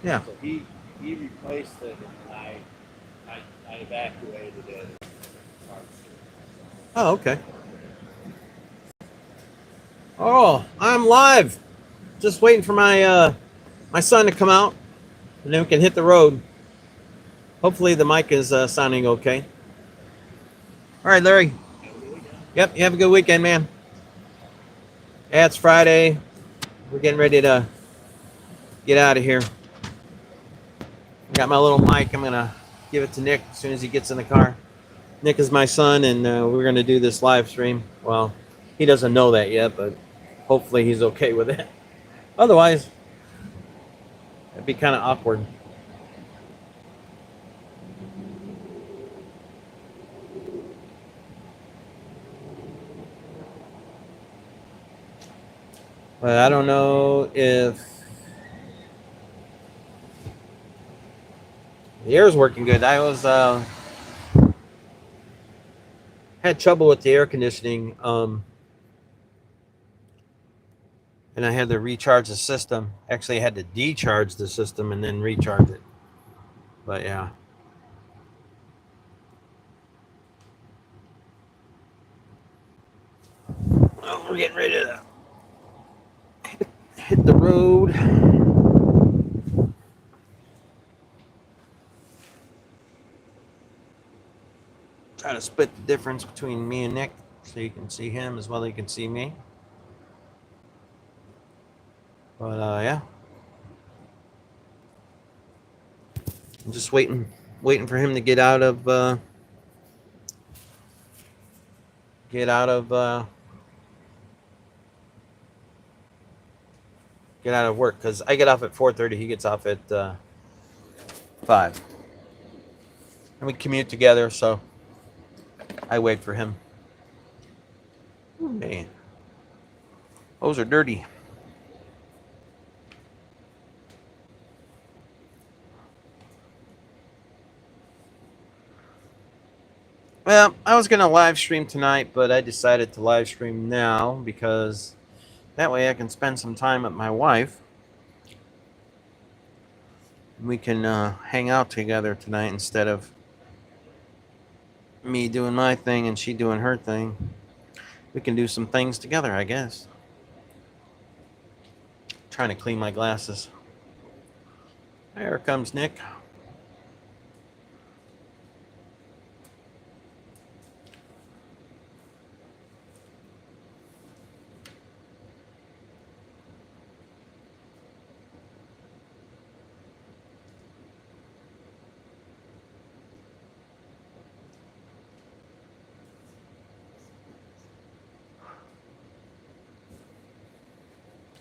Yeah. So he replaced it, and I evacuated it. Oh, okay. Oh, I'm live. Just waiting for my son to come out, and then we can hit the road. Hopefully the mic is sounding okay. All right, Larry. Yep. You have a good weekend, man. Yeah, it's Friday. We're getting ready to get out of here. I got my little mic. I'm gonna give it to Nick as soon as he gets in the car. Nick is my son, and we're gonna do this live stream. Well, he doesn't know that yet, but hopefully he's okay with it. Otherwise, it'd be kind of awkward. But I don't know if the air's working good. I was had trouble with the air conditioning, and I had to recharge the system. Actually, I had to decharge the system and then recharge it. But yeah. Well, we're getting ready to hit the road. Try to split the difference between me and Nick so you can see him as well as you can see me. But yeah. I'm just waiting for him to get out of get out of get out of work because I get off at 4:30. He gets off at 5, and we commute together. So I wait for him. Hey, those are dirty. Well, I was gonna live stream tonight, but I decided to live stream now because that way I can spend some time with my wife. We can hang out together tonight instead of me doing my thing and she doing her thing. We can do some things together, I guess. Trying to clean my glasses. Here comes Nick.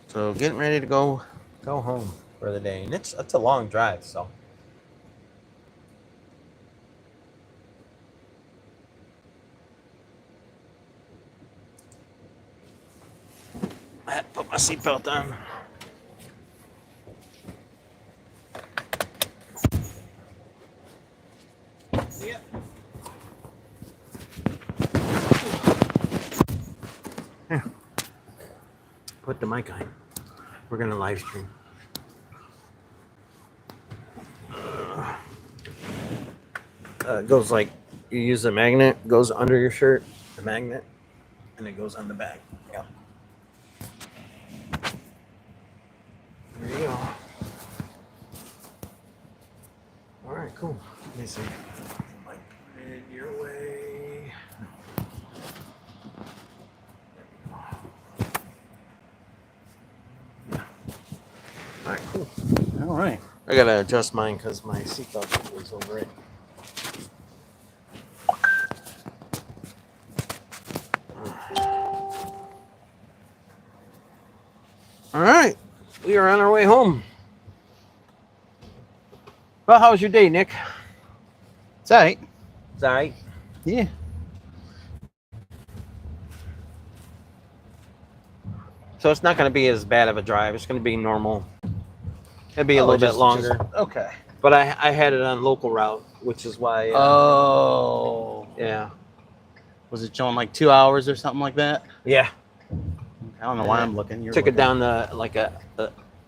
So getting ready to go home for the day, and it's a long drive, so. I had to put my seatbelt on. Yep. Here. Put the mic on. We're gonna live stream. It goes like you use a magnet, goes under your shirt, the magnet, and it goes on the back. Yep. There you go. All right, cool. Let me see. Mic head your way. All right, cool. All right. I gotta adjust mine because my seatbelt was over it. All right, we are on our way home. Well, how was your day, Nick? It's all right. It's all right. Yeah. So it's not going to be as bad of a drive. It's going to be normal. It'll be a little bit longer. Okay. But I had it on local route, which is why. Oh. Yeah. Was it showing like 2 hours or something like that? Yeah. I don't know why I'm looking. Took it down to like a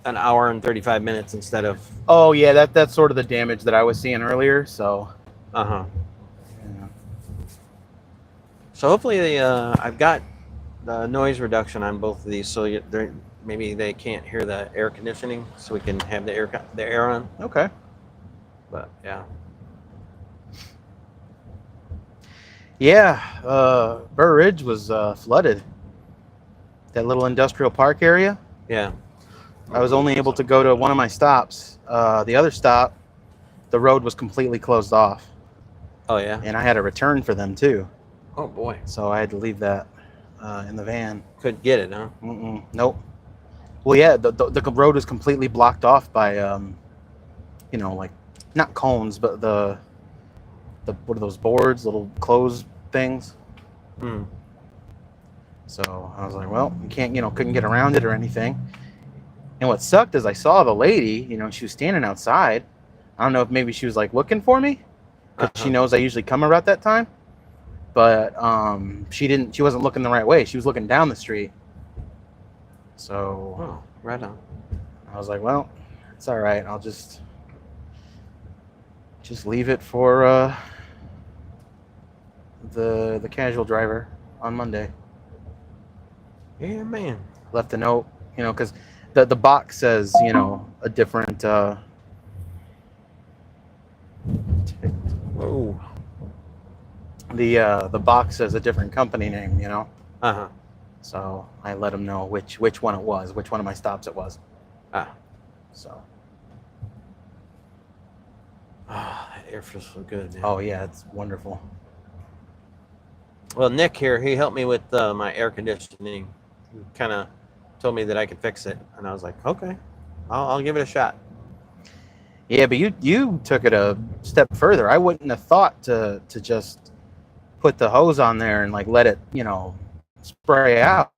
an hour and 35 minutes instead of. Oh yeah, that's sort of the damage that I was seeing earlier. So. Uh-huh. Yeah. So hopefully I've got the noise reduction on both of these, so maybe they can't hear the air conditioning, so we can have the air on. Okay. But yeah. Yeah, Burr Ridge was flooded. That little industrial park area. Yeah. I was only able to go to one of my stops. The other stop, the road was completely closed off, Oh yeah. and I had a return for them too. Oh boy. So I had to leave that in the van. Couldn't get it, huh? Nope. Well, yeah, the road was completely blocked off by, like not cones, but the what are those boards, little closed things. Hmm. So I was like, well, you can't, couldn't get around it or anything. And what sucked is I saw the lady, she was standing outside. I don't know if maybe she was like looking for me because she knows I usually come around that time. But she wasn't looking the right way. She was looking down the street. So Oh, right on. I was like, well, it's all right. I'll just leave it for the casual driver on Monday. Yeah, man. Left a note, because the box says, a different. Whoa. The box says a different company name, Uh-huh. So I let him know which one it was, which one of my stops it was. Ah. So. Ah, that air feels so good, man. Oh yeah, it's wonderful. Well, Nick here, he helped me with my air conditioning. He kind of told me that I could fix it, and I was like, okay, I'll give it a shot. Yeah, but you took it a step further. I wouldn't have thought to just put the hose on there and like let it, spray out.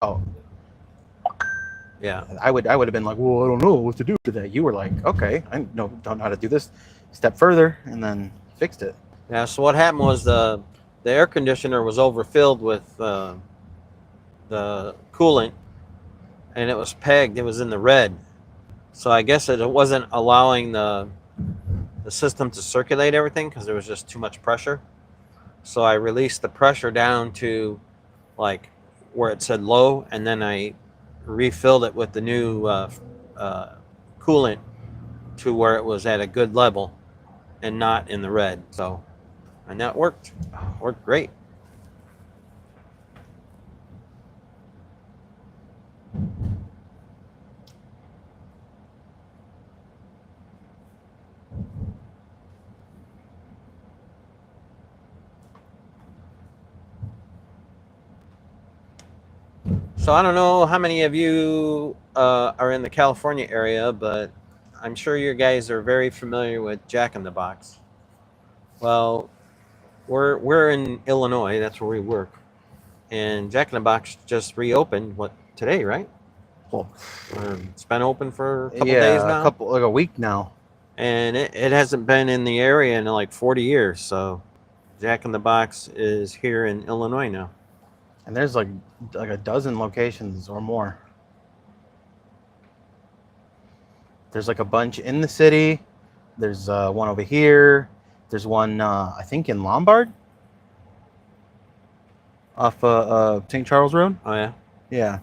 Yeah. I would have been like, well, I don't know what to do with that. You were like, okay, I don't know how to do this. Step further, and then fixed it. Yeah. So what happened was the air conditioner was overfilled with the coolant, and it was pegged. It was in the red. So I guess it wasn't allowing the system to circulate everything because there was just too much pressure. So I released the pressure down to like where it said low, and then I refilled it with the new coolant to where it was at a good level and not in the red. So, and that worked great. So I don't know how many of you are in the California area, but I'm sure you guys are very familiar with Jack in the Box. Well, we're in Illinois. That's where we work, and Jack in the Box just reopened today, right? Well, It's been open for a couple days now. A week now. And it hasn't been in the area in like 40 years. So Jack in the Box is here in Illinois now. And there's like a dozen locations or more. There's like a bunch in the city. There's one over here. There's one, I think, in Lombard. Off St. Charles Road. Oh, yeah? Yeah.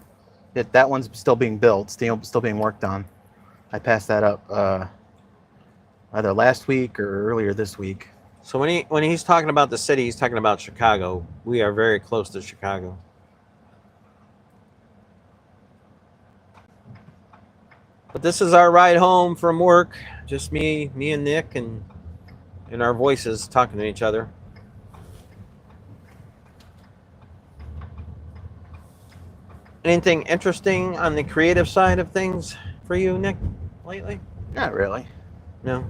That one's still being built, still being worked on. I passed that up either last week or earlier this week. So when he's talking about the city, he's talking about Chicago. We are very close to Chicago. But this is our ride home from work. Just me and Nick, and our voices talking to each other. Anything interesting on the creative side of things for you, Nick, lately? Not really. No.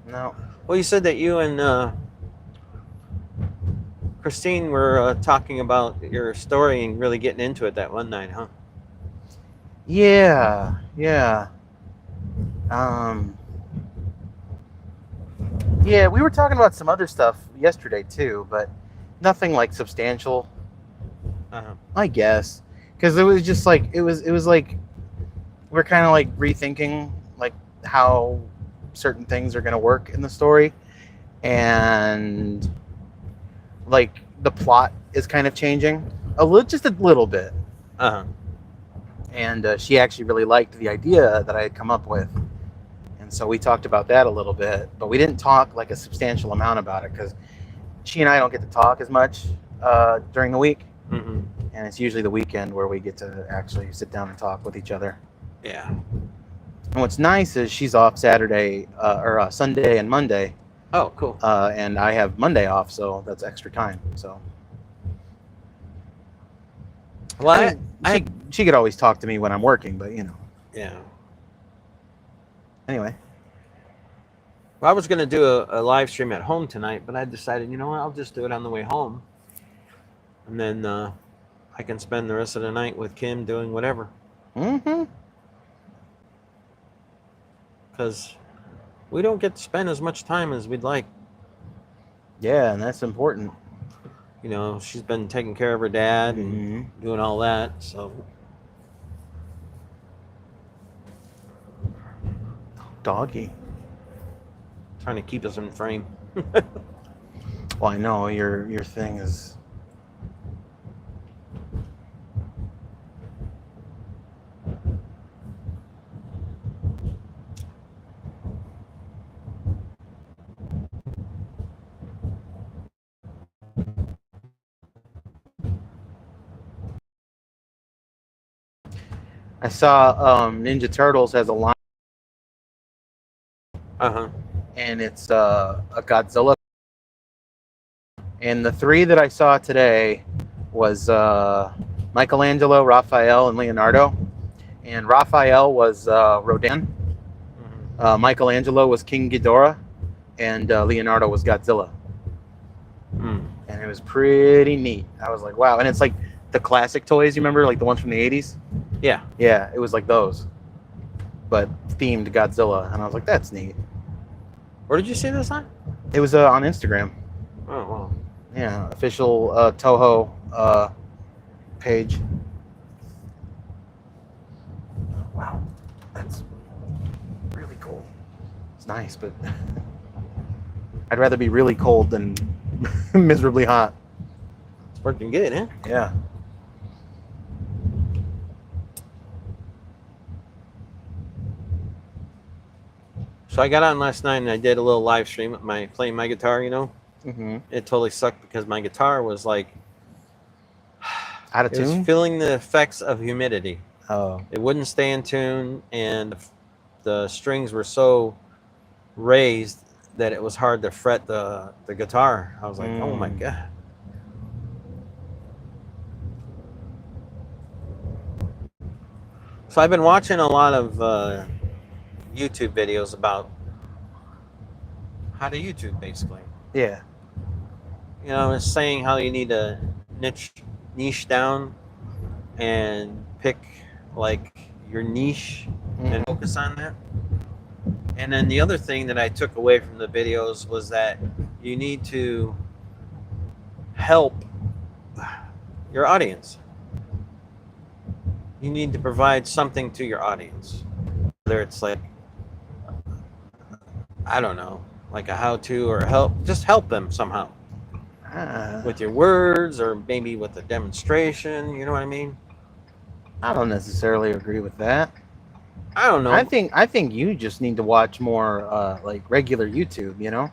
No. Well, you said that you and Christine were talking about your story and really getting into it that one night, huh? Yeah. Yeah, we were talking about some other stuff yesterday too, but nothing like substantial. Uh-huh. I guess, because it was just like it was like we're kind of like rethinking how certain things are going to work in the story, and like the plot is kind of changing just a little bit. Uh-huh. And she actually really liked the idea that I had come up with, and so we talked about that a little bit, but we didn't talk like a substantial amount about it because she and I don't get to talk as much during the week, Mm-hmm. and it's usually the weekend where we get to actually sit down and talk with each other. Yeah. And what's nice is she's off Saturday or Sunday and Monday, Oh, cool. and I have Monday off, so that's extra time. So Well, she could always talk to me when I'm working, but yeah. Anyway. Well, I was going to do a live stream at home tonight, but I decided, you know what, I'll just do it on the way home. And then I can spend the rest of the night with Kim doing whatever. Mm-hmm. Because we don't get to spend as much time as we'd like. Yeah, and that's important. You know, she's been taking care of her dad and doing all that, so. Doggy. Trying to keep us in frame. Well, I know your thing is. I saw Ninja Turtles has a line, Uh-huh. and it's a Godzilla. And the three that I saw today was Michelangelo, Raphael, and Leonardo. And Raphael was Rodan. Mm-hmm. Michelangelo was King Ghidorah, and Leonardo was Godzilla. Mm. And it was pretty neat. I was like, wow. And it's like the classic toys, you remember, like the ones from the 80s? Yeah. Yeah, it was like those, but themed Godzilla. And I was like, that's neat. Where did you see this on? It was on Instagram. Oh, wow. Yeah, official Toho page. Wow, that's really cool. It's nice, but I'd rather be really cold than miserably hot. It's working good, huh? Yeah. So I got on last night and I did a little live stream with playing my guitar, you know? Mm-hmm. It totally sucked because my guitar was like, Out of it was tune? feeling the effects of humidity. Oh. It wouldn't stay in tune, and the strings were so raised that it was hard to fret the guitar. I was like, oh my God. So I've been watching a lot of YouTube videos about how to YouTube, basically. Yeah. You know, it's saying how you need to niche down and pick like your niche and focus on that. And then the other thing that I took away from the videos was that you need to help your audience. You need to provide something to your audience. Whether it's like, I don't know, like a how-to or just help them somehow. With your words or maybe with a demonstration, you know what I mean? I don't necessarily agree with that. I don't know. I think you just need to watch more like regular YouTube, you know?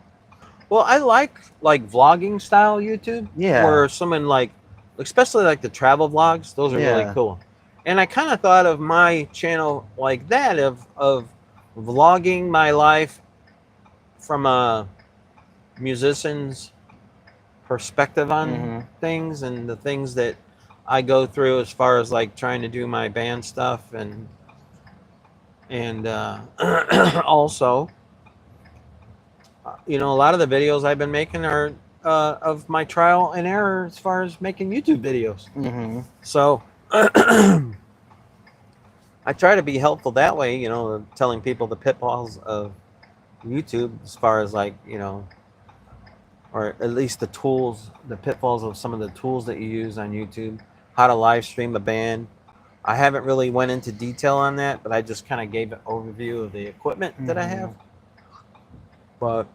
Well, I like vlogging style YouTube. Yeah. Where someone like, especially like the travel vlogs, those are really cool. And I kind of thought of my channel like that of vlogging my life from a musician's perspective on things and the things that I go through as far as like trying to do my band stuff and also you know, a lot of the videos I've been making are of my trial and error as far as making YouTube videos. So I try to be helpful that way, you know, telling people the pitfalls of YouTube as far as like, you know, or at least the tools, the pitfalls of some of the tools that you use on YouTube, how to live stream a band, I haven't really went into detail on that, but I just kind of gave an overview of the equipment that I have. But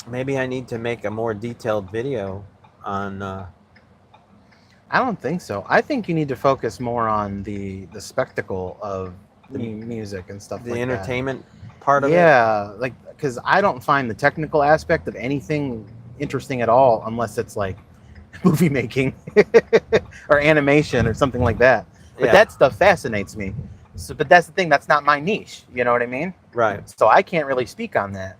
maybe I need to make a more detailed video on I don't think so. I think you need to focus more on the spectacle of the music and stuff the like entertainment part that. of it. Yeah, like because I don't find the technical aspect of anything interesting at all unless it's like movie making or animation or something like that. But Yeah. that stuff fascinates me. So, but that's the thing. That's not my niche. You know what I mean? Right. So I can't really speak on that.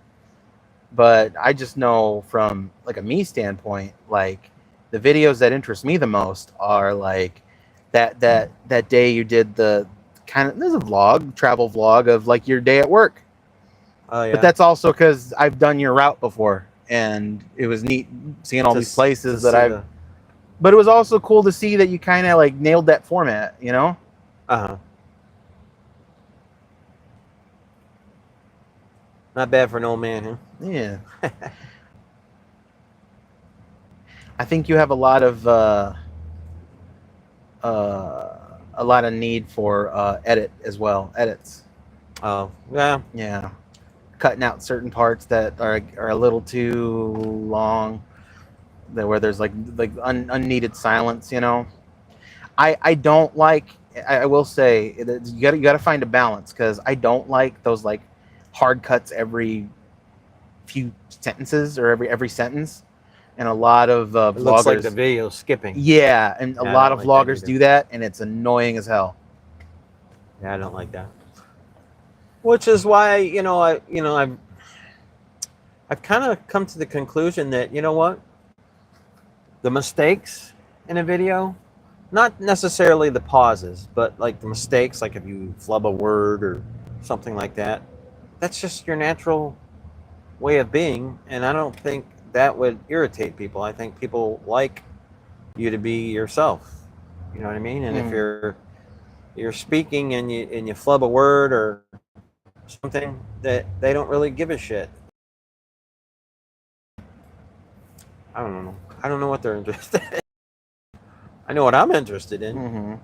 But I just know from like a me standpoint, like the videos that interest me the most are like that day you did the kind of, there's a vlog, travel vlog of like your day at work. Oh yeah. But that's also because I've done your route before, and it was neat seeing all these places that I've. But it was also cool to see that you kind of like nailed that format, you know? Uh-huh. Not bad for an old man, huh? Yeah. I think you have a lot of need for edits. Oh yeah. Yeah. Cutting out certain parts that are a little too long, where there's like unneeded silence, you know. I don't like. I will say that you got to find a balance, because I don't like those like hard cuts every few sentences or every sentence, and a lot of It vloggers. looks like the video skipping. Yeah, and a Yeah, lot I of don't like that vloggers either. do that, and it's annoying as hell. Yeah, I don't like that. Which is why I've kind of come to the conclusion that, you know what, the mistakes in a video, not necessarily the pauses, but like the mistakes, like if you flub a word or something like that, that's just your natural way of being, and I don't think that would irritate people. I think people like you to be yourself. You know what I mean? And if you're speaking and you flub a word or something, that they don't really give a shit. I don't know. I don't know what they're interested in. I know what I'm interested in. Mm-hmm. And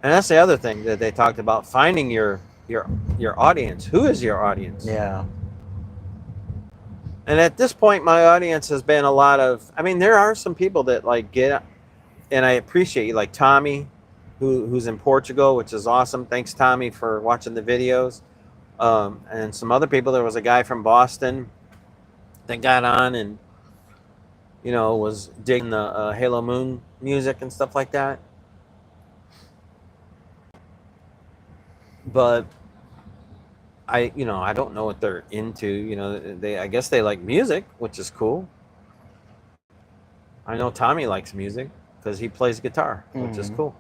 that's the other thing that they talked about, finding your audience. Who is your audience? Yeah. And at this point, my audience has been a lot of, I mean, there are some people that like get, and I appreciate you, like Tommy, who's in Portugal, which is awesome. Thanks, Tommy, for watching the videos. And some other people. There was a guy from Boston that got on and, was digging the Halo Moon music and stuff like that. But I don't know what they're into. I guess they like music, which is cool. I know Tommy likes music because he plays guitar, which is cool.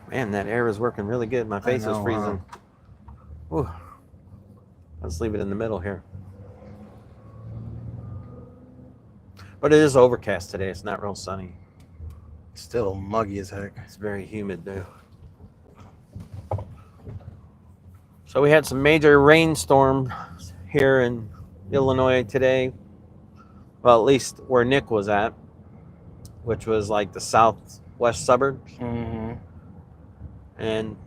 Man, that air is working really good. My face is freezing. Ooh. Let's leave it in the middle here. But it is overcast today. It's not real sunny. It's still muggy as heck. It's very humid, though. So we had some major rainstorm here in Illinois today. Well, at least where Nick was at, which was like the southwest suburbs. Mm-hmm. And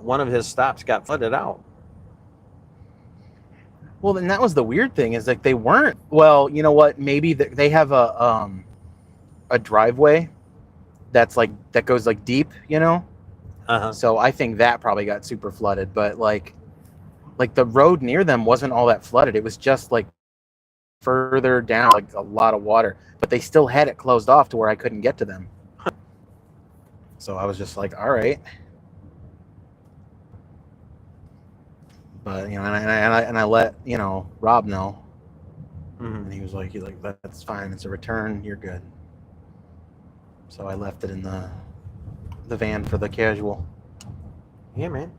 one of his stops got flooded out. Well, and that was the weird thing, is like they weren't. Well, you know what? Maybe they have a driveway that goes like deep, you know. Uh-huh. So I think that probably got super flooded. But like the road near them wasn't all that flooded. It was just like further down, like a lot of water. But they still had it closed off to where I couldn't get to them. So I was just like, all right. But and I let Rob know, and he was like, that's fine. It's a return. You're good. So I left it in the van for the casual. Yeah, man.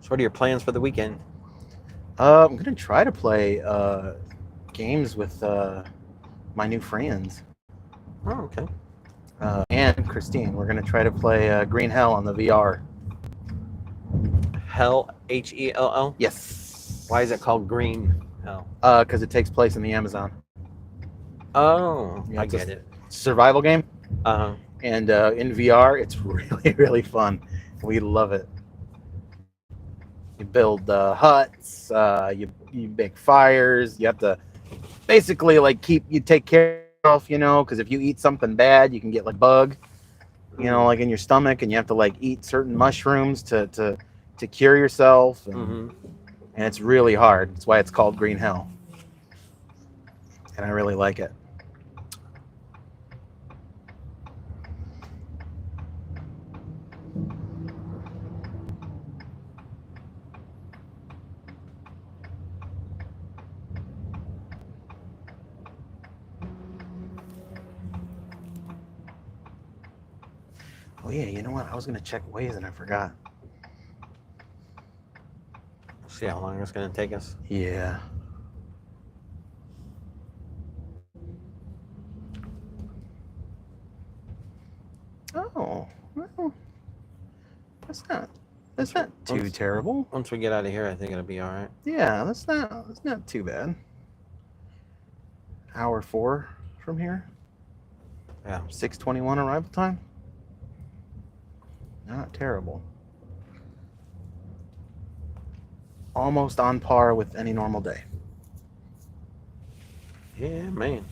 So what are your plans for the weekend? I'm gonna try to play games with my new friends. Oh, okay. And Christine, we're gonna try to play Green Hell on the VR. Hell, Hell? Yes. Why is it called green hell? Because it takes place in the Amazon. Oh, Yeah, I it's a get it. survival game, Uh-huh. and in VR, it's really, really fun. We love it. You build huts, you make fires. You have to basically like you take care of yourself, because if you eat something bad, you can get like bug, like in your stomach, and you have to like eat certain mushrooms to cure yourself, and it's really hard. That's why it's called Green Hell, and I really like it. Oh yeah, you know what? I was gonna check Waze and I forgot. See how long it's gonna take us. Yeah. Oh, well, that's not too terrible. Once we get out of here, I think it'll be all right. Yeah, that's not too bad. Hour 4 from here. Yeah. 6:21 arrival time. Not terrible. Almost on par with any normal day. Yeah, man.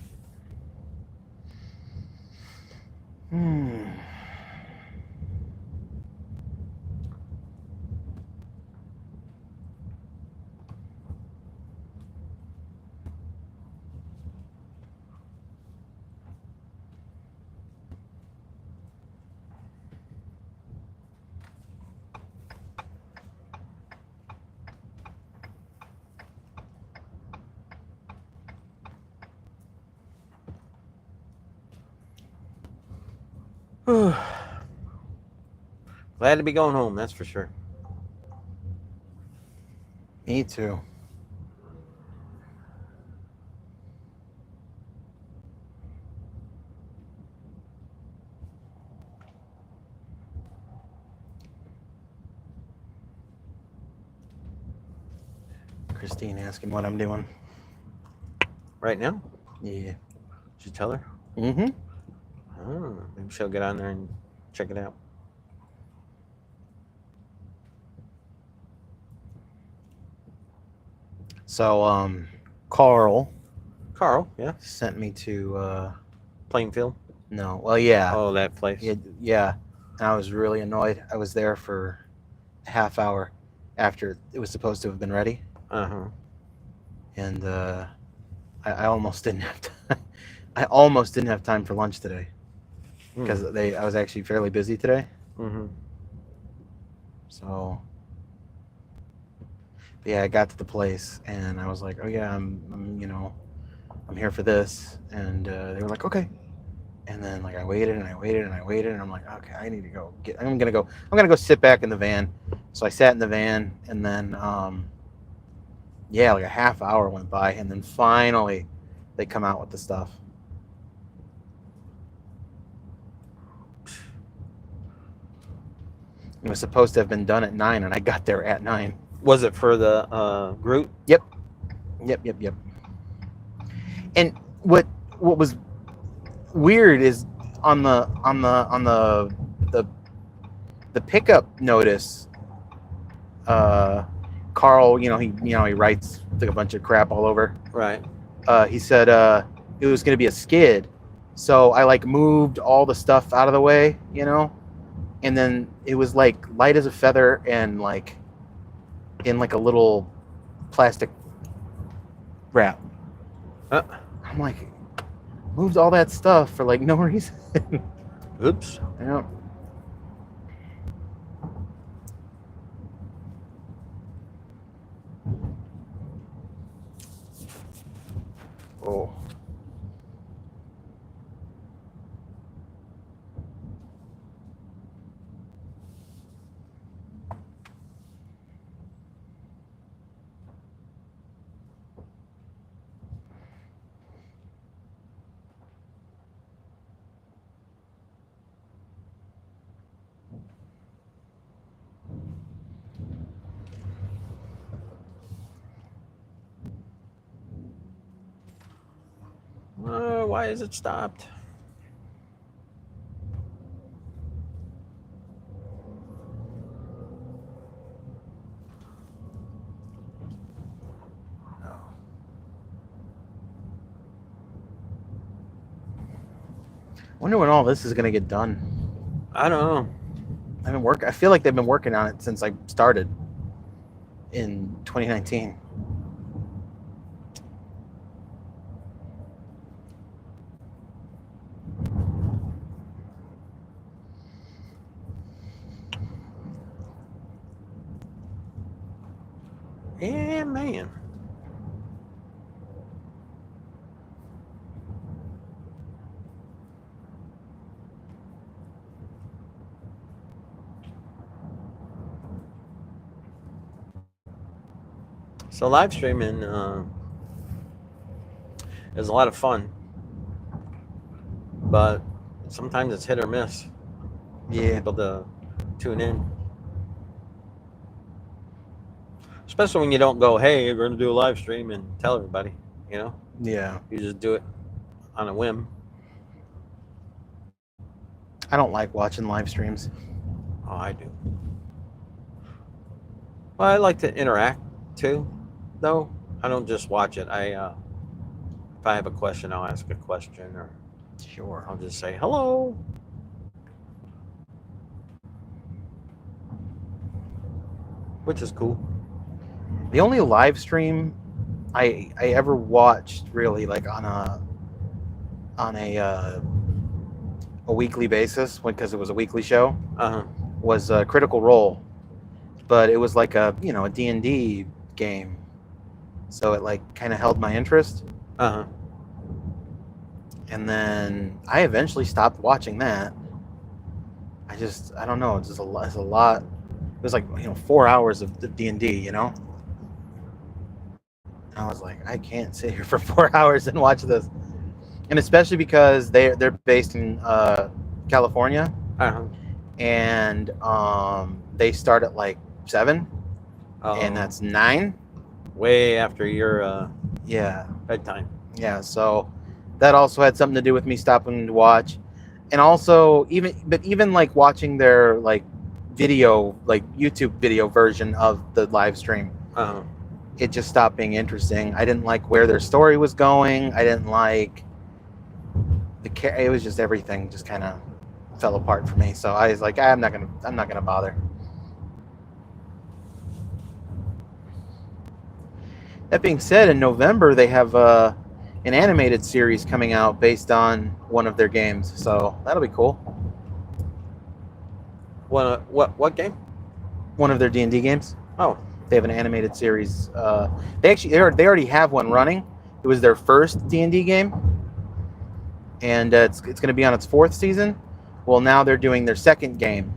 Glad to be going home, that's for sure. Me too. Christine asking what I'm doing. Right now? Yeah. Did you tell her? Mm-hmm. Oh, maybe she'll get on there and check it out. So, Carl Yeah. sent me to Plainfield. no. Well, yeah. Oh, that place. Yeah. And I was really annoyed. I was there for a half hour after it was supposed to have been ready. Uh-huh. And I almost didn't have time. I almost didn't have time for lunch today because I was actually fairly busy today. Mm-hmm. So, but yeah, I got to the place and I was like, oh yeah, I'm here for this, and they were like, okay. And then like I waited and I waited and I waited, and I'm like, okay, I need to go I'm gonna go sit back in the van. So I sat in the van, and then yeah, like a half hour went by, and then finally they come out with the stuff. It was supposed to have been done at 9, and I got there at 9. Was it for the Groot? Yep. And what was weird is on the pickup notice, Carl, he writes like a bunch of crap all over. Right. He said it was going to be a skid, so I like moved all the stuff out of the way, and then it was like light as a feather and like in like a little plastic wrap. I'm like, moved all that stuff for like no reason. Oops. Yeah. Oh. Why is it stopped? Wonder when all this is gonna get done. I don't know. I feel like they've been working on it since I started in 2019. Yeah, man. So live streaming is a lot of fun, but sometimes it's hit or miss for Yeah. people to tune in. Especially when you don't go, hey, we're going to do a live stream and tell everybody, you know? Yeah. You just do it on a whim. I don't like watching live streams. Oh, I do. Well, I like to interact too, though. I don't just watch it. If I have a question, I'll ask a question, or Sure. I'll just say hello. Which is cool. The only live stream I ever watched really like on a weekly basis because it was a weekly show Uh-huh. was Critical Role, but it was like a D&D game, so it like kind of held my interest. Uh-huh. And then I eventually stopped watching that. I don't know. It's just it's a lot. It was like 4 hours of the D&D. I was like, I can't sit here for 4 hours and watch this, and especially because they're based in California, Uh-huh. and they start at like 7, Oh, and that's 9. way after your Yeah, bedtime. yeah. So that also had something to do with me stopping to watch, and also even like watching their like video, like YouTube video version of the live stream. Uh-huh. It just stopped being interesting. I didn't like where their story was going. I didn't like it was just everything just kind of fell apart for me. So I was like, I'm not gonna bother. That being said, in November they have an animated series coming out based on one of their games, so that'll be cool. What game? One of their D&D games. Oh, They have an animated series. They already have one running. It was their first D&D game, and it's going to be on its 4th season. Well, now they're doing their 2nd game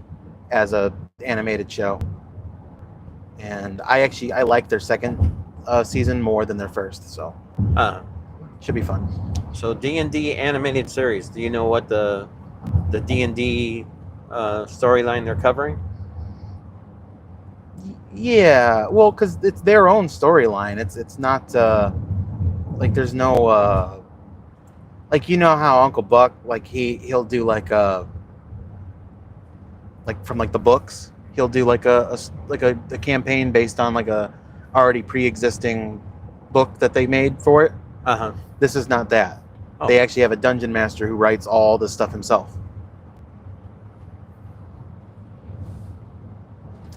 as a animated show, and I like their 2nd season more than their 1st, so should be fun. So D&D animated series. Do you know what the D&D storyline they're covering? Yeah, well, because it's their own storyline. It's not like there's no like how Uncle Buck like he'll do like from like the books, he'll do like a campaign based on like a already pre-existing book that they made for it. Uh-huh. This is not that. Oh. They actually have a dungeon master who writes all the stuff himself.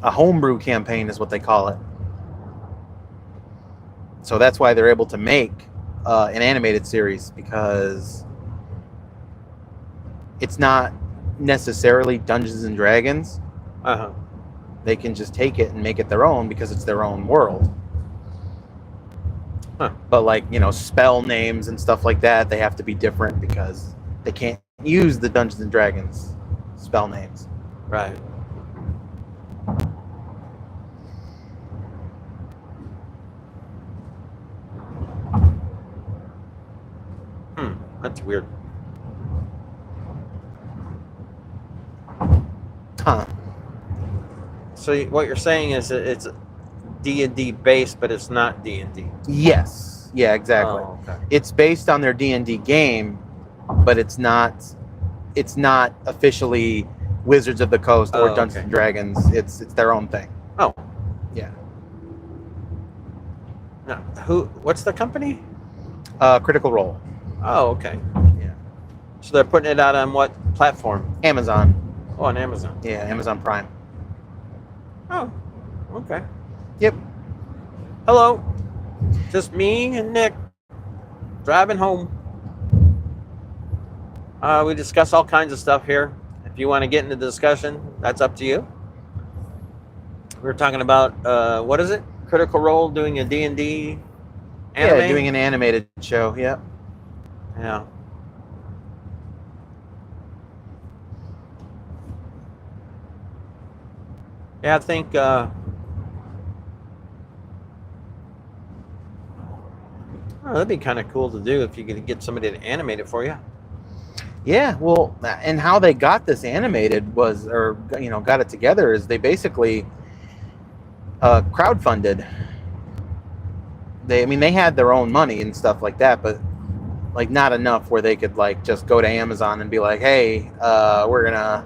A homebrew campaign is what they call it. So that's why they're able to make an animated series, because it's not necessarily Dungeons and Dragons. Uh-huh. They can just take it and make it their own because it's their own world. Huh. But like, spell names and stuff like that, they have to be different because they can't use the Dungeons and Dragons spell names. Right. That's weird. Huh. So what you're saying is that it's D&D based, but it's not D&D. Yes. Yeah, exactly. Oh, okay. It's based on their D&D game, but it's not officially Wizards of the Coast or Oh, Dungeons okay. and Dragons. It's their own thing. Oh, Yeah. no. What's the company? Critical Role. Oh, okay. Yeah. So they're putting it out on what platform? Amazon. Oh, on Amazon. Yeah, Amazon Prime. Oh, okay. Yep. Hello. Just me and Nick driving home. We discuss all kinds of stuff here. If you want to get into the discussion, that's up to you. We were talking about what is it? Critical Role doing a D&D anime. Yeah, doing an animated show. Yep. Yeah. Yeah, I think that'd be kind of cool to do if you could get somebody to animate it for you. Yeah, well, and how they got this animated was, or got it together, is they basically crowdfunded. They had their own money and stuff like that, but like not enough where they could like just go to Amazon and be like, hey, we're gonna,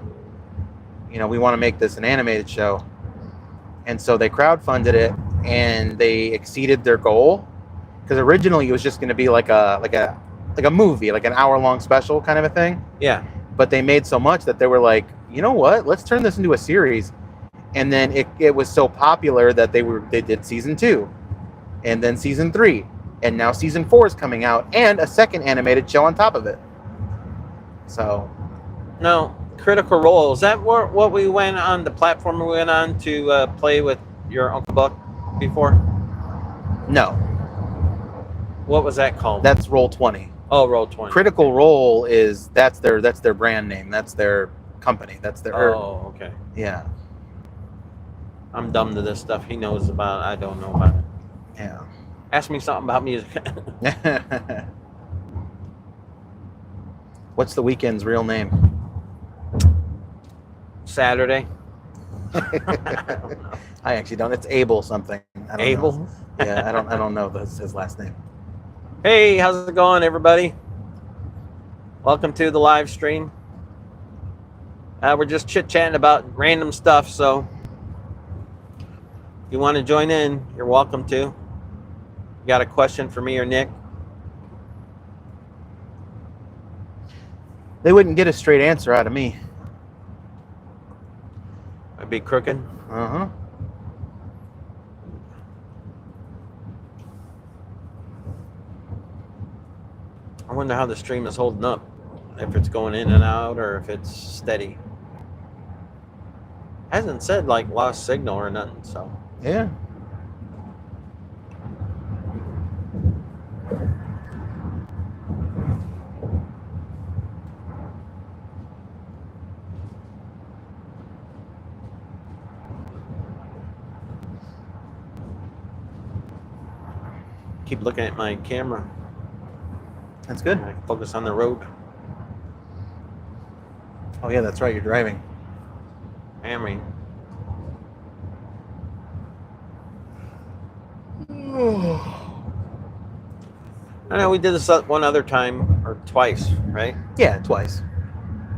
we want to make this an animated show, and so they crowdfunded it, and they exceeded their goal, because originally it was just going to be like a movie, like an hour-long special kind of a thing. Yeah. But they made so much that they were like, you know what? Let's turn this into a series. And then it was so popular that they did season 2, and then season 3, and now season 4 is coming out, and a second animated show on top of it. So, No, Critical Role, is that what we went on, the platform we went on to play with your Uncle Buck before? no, What was that called? that's Roll20. Oh, Roll20. Critical Role that's their brand name. That's their company. That's their Oh, okay. yeah. I'm dumb to this stuff. He knows about it. I don't know about it. Yeah. Ask me something about music. What's the weekend's real name? Saturday. I actually don't. It's Abel something. I don't Abel. know. Yeah, I don't know his last name. Hey, how's it going, everybody? Welcome to the live stream. We're just chit-chatting about random stuff, so if you want to join in, you're welcome to. You got a question for me or Nick? They wouldn't get a straight answer out of me. I'd be crooked. Uh-huh. I wonder how the stream is holding up. If it's going in and out or if it's steady. Hasn't said like lost signal or nothing, so. Yeah. Keep looking at my camera. That's good. I focus on the road. Oh yeah, that's right. You're driving. Hammering. I know we did this one other time or twice, right? Yeah, twice.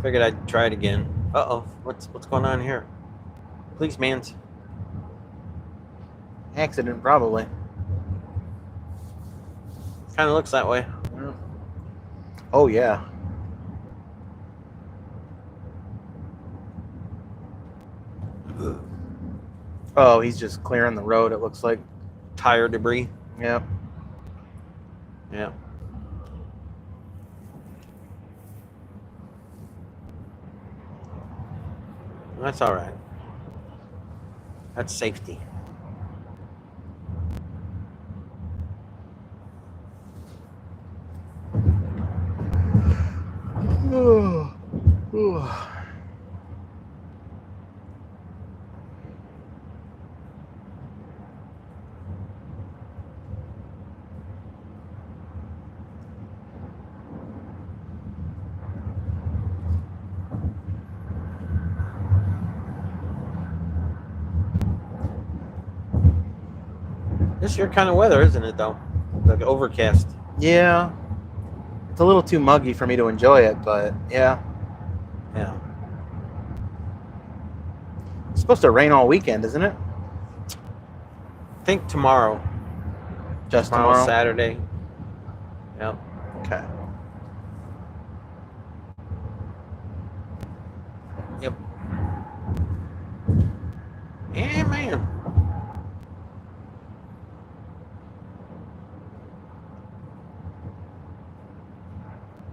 Figured I'd try it again. Uh-oh, what's going on here? Please, mans. Accident, probably. Kind of looks that way. Oh yeah. Oh, he's just clearing the road, it looks like. Tire debris. Yep. Yeah. That's all right. That's safety. This your kind of weather, isn't it, though? Like overcast. Yeah. It's a little too muggy for me to enjoy it, but yeah. Yeah. It's supposed to rain all weekend, isn't it? I think tomorrow. Just Tomorrow's tomorrow? Saturday. Yep. Okay. Yep. Yeah, man.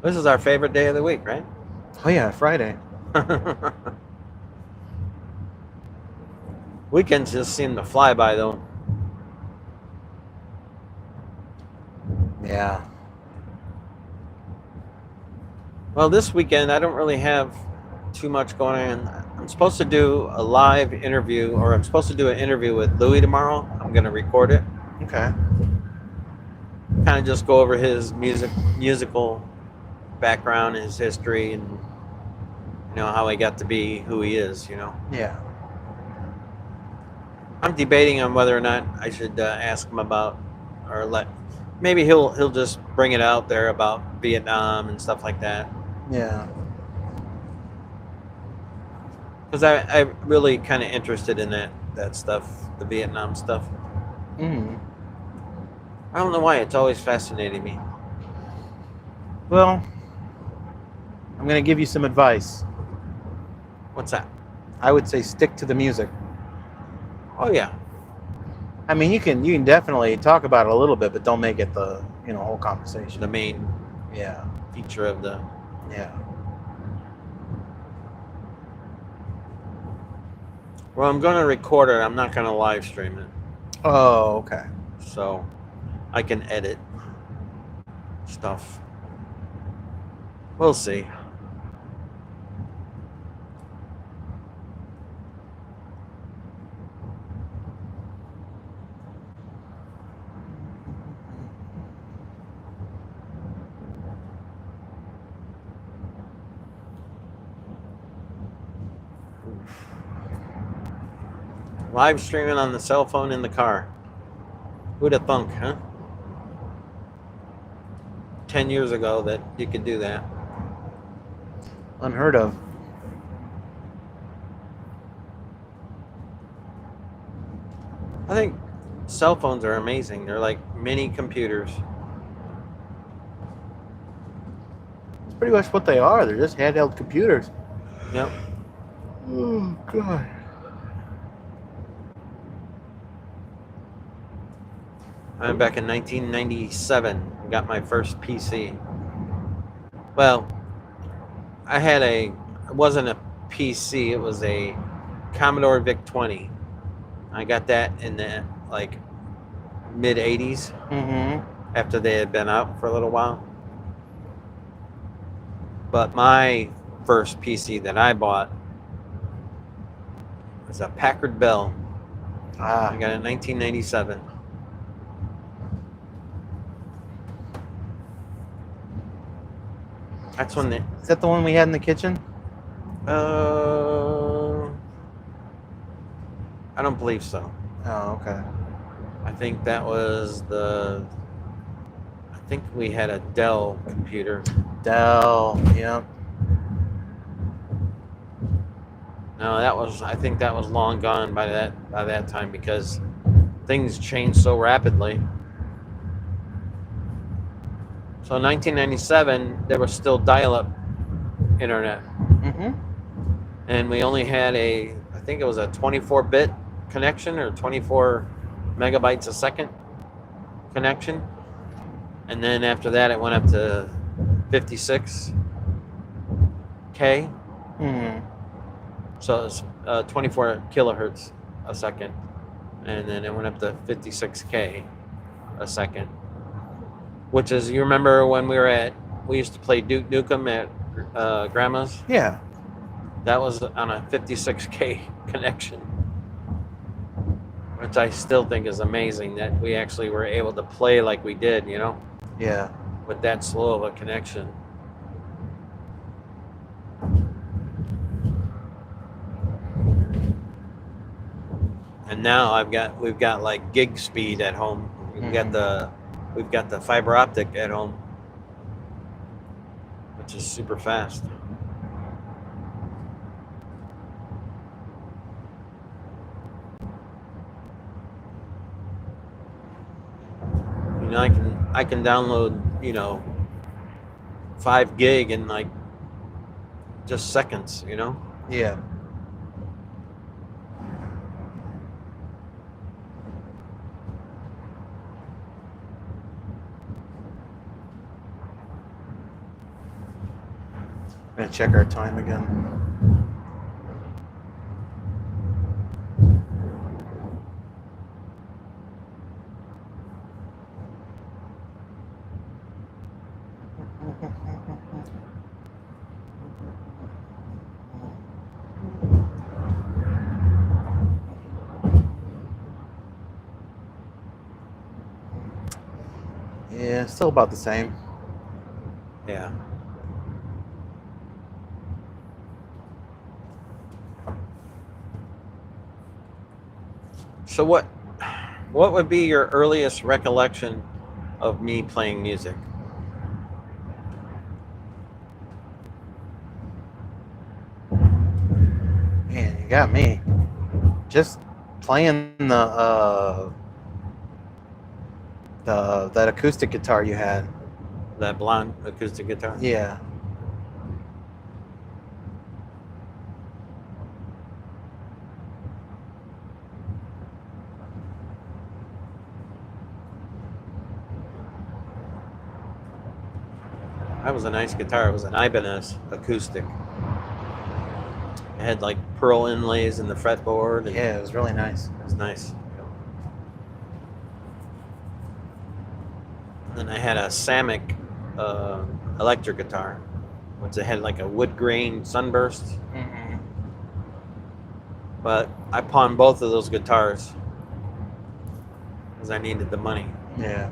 This is our favorite day of the week, right? Oh yeah, Friday. Weekends just seem to fly by, though. Yeah. Well, this weekend I don't really have too much going on. I'm supposed to do a live interview, or I'm supposed to do an interview with Louis tomorrow. I'm going to record it. Okay. Kind of just go over his musical background, his history, and how he got to be who he is. Yeah. I'm debating on whether or not I should ask him about, or maybe he'll just bring it out there about Vietnam and stuff like that. Yeah. Because I'm really kind of interested in that stuff, the Vietnam stuff. Mm. I don't know why, it's always fascinated me. Well, I'm gonna give you some advice. What's that? I would say stick to the music. Oh yeah, I mean, you can definitely talk about it a little bit, but don't make it the whole conversation. the main Yeah. feature of the. Yeah. Well, I'm going to record it. I'm not going to live stream it, Oh, okay. so I can edit stuff. We'll see. Live streaming on the cell phone in the car. Who'd have thunk, huh? 10 years ago that you could do that. Unheard of. I think cell phones are amazing. They're like mini computers. It's pretty much what they are. They're just handheld computers. Yep. Oh God. I'm back in 1997. I got my first PC. Well, it wasn't a PC, it was a Commodore VIC-20. I got that in the mid 80s Mm-hmm. after they had been out for a little while. But my first PC that I bought was a Packard Bell. I got it in 1997. That's when Is that the one we had in the kitchen? I don't believe so. Oh, okay. I think that was I think we had a Dell computer. Dell. Yep. No, I think that was long gone by that time because things changed so rapidly. So in 1997, there was still dial-up internet. Mm-hmm. And we only had I think it was a 24-bit connection or 24 megabytes a second connection. And then after that, it went up to 56K. Mm-hmm. So it's 24 kilohertz a second. And then it went up to 56K a second. Which is, you remember when we used to play Duke Nukem at Grandma's? Yeah. That was on a 56K connection. Which I still think is amazing that we actually were able to play like we did, Yeah. with that slow of a connection. And now we've got like gig speed at home. We've got the fiber optic at home. just super fast. You know, I can download, 5 gig in like just seconds, Yeah. I'm gonna check our time again. Yeah, still about the same. Yeah. So what would be your earliest recollection of me playing music? Man, you got me. Just playing the that acoustic guitar you had. That blonde acoustic guitar? Yeah. That was a nice guitar. It was an Ibanez acoustic. It had like pearl inlays in the fretboard. And Yeah, it was really nice. It was nice. And then I had a Samick electric guitar, which had like a wood grain sunburst. Mm-hmm. But I pawned both of those guitars because I needed the money. Yeah.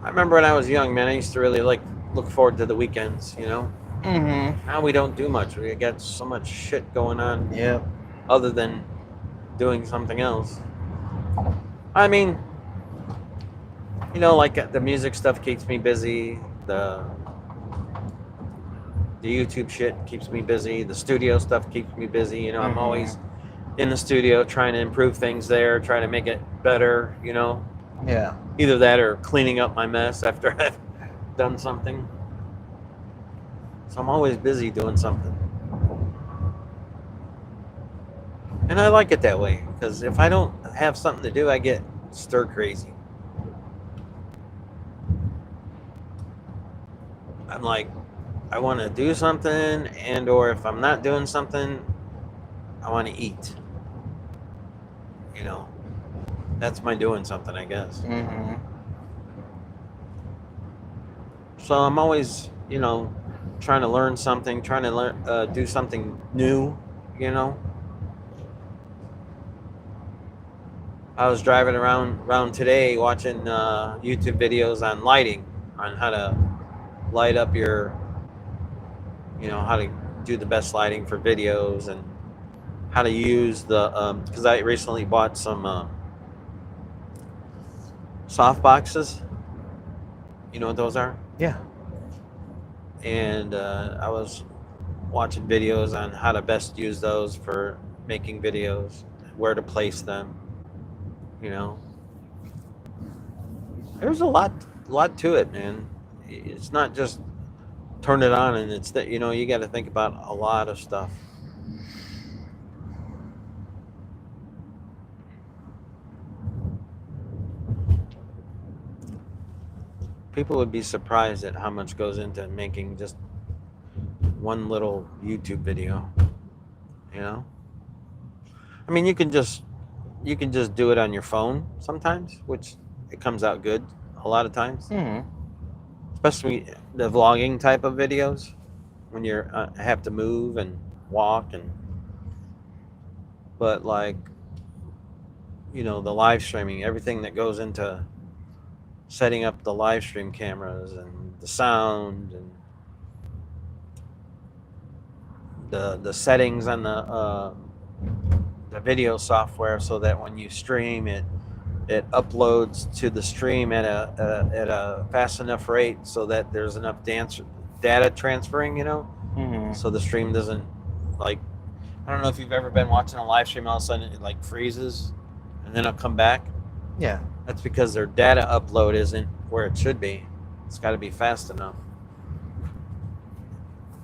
I remember when I was young, man, I used to really look forward to the weekends, Mm-hmm. Now we don't do much. We got so much shit going on Yep. other than doing something else. I mean, like the music stuff keeps me busy. The YouTube shit keeps me busy. The studio stuff keeps me busy. I'm Mhm. always in the studio trying to improve things there, trying to make it better, Yeah. Either that or cleaning up my mess after I've done something. So I'm always busy doing something. And I like it that way, because if I don't have something to do, I get stir crazy. I'm like, I want to do something, and or if I'm not doing something, I want to eat. That's my doing something, I guess. Mm-hmm. So I'm always, trying to learn something, trying to do something new, I was driving around today watching YouTube videos on lighting, on how to light up your, how to do the best lighting for videos, and how to use the, because I recently bought some soft boxes. You know what those are? Yeah. And I was watching videos on how to best use those for making videos, where to place them. There's a lot to it, man. It's not just turn it on and it's that, you got to think about a lot of stuff. People would be surprised at how much goes into making just one little YouTube video. I mean, you can just do it on your phone sometimes, which it comes out good a lot of times, Mm-hmm. especially the vlogging type of videos. when you're have to move and walk, and but like, the live streaming, everything that goes into setting up the live stream cameras and the sound and the settings on the video software, so that when you stream it uploads to the stream at a fast enough rate so that there's enough data transferring, so the stream doesn't, like, I don't know if you've ever been watching a live stream, all of a sudden it like freezes and then it'll come back. Yeah. That's because their data upload isn't where it should be. It's got to be fast enough.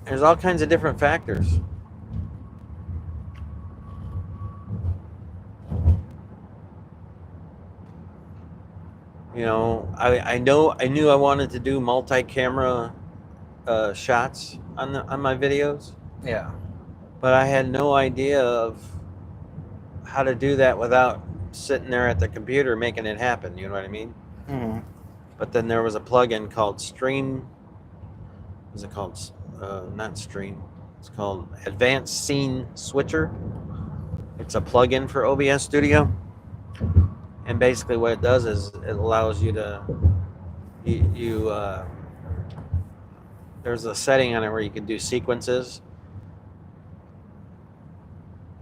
There's all kinds of different factors. I knew I wanted to do multi-camera shots on my videos, Yeah. but I had no idea of how to do that without sitting there at the computer making it happen. You know what I mean? Mm-hmm. But then there was a plugin called Stream. What's it called? Not Stream. It's called Advanced Scene Switcher. It's a plugin for OBS Studio. And basically what it does is it allows you to, there's a setting on it where you can do sequences.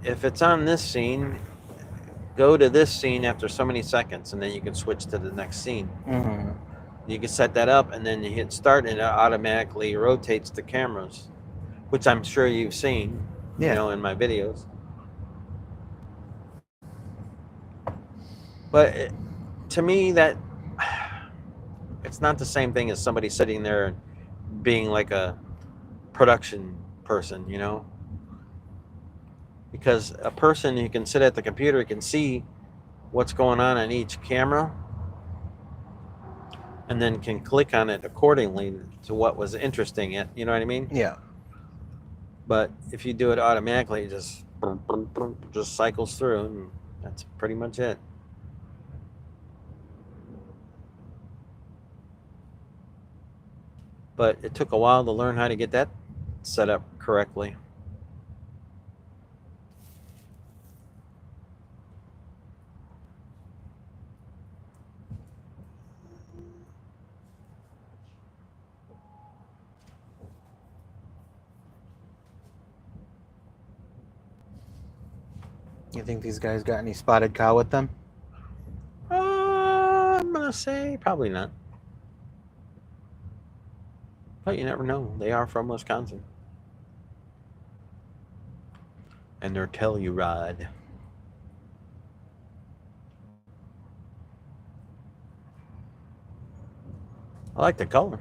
If it's on this scene, go to this scene after so many seconds, and then you can switch to the next scene. Mm-hmm. You can set that up, and then you hit start, and it automatically rotates the cameras, which I'm sure you've seen, in my videos. But to me, that it's not the same thing as somebody sitting there and being like a production person, because a person who can sit at the computer can see what's going on each camera, and then can click on it accordingly to what was interesting. You know what I mean? Yeah. But if you do it automatically, it just cycles through, and that's pretty much it. But it took a while to learn how to get that set up correctly. You think these guys got any spotted cow with them? I'm gonna say probably not. But you never know. They are from Wisconsin. And they're Telluride. I like the color.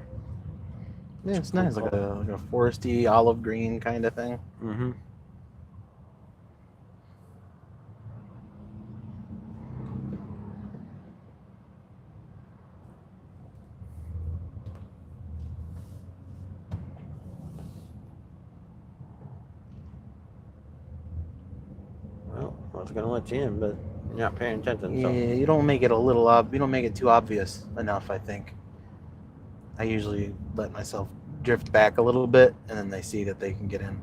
Yeah, it's nice, like a foresty olive green kind of thing. Mm-hmm. Well, I was gonna let you in, but you're not paying attention. Yeah, So. you don't make it you don't make it too obvious enough, I think. I usually let myself drift back a little bit, and then they see that they can get in.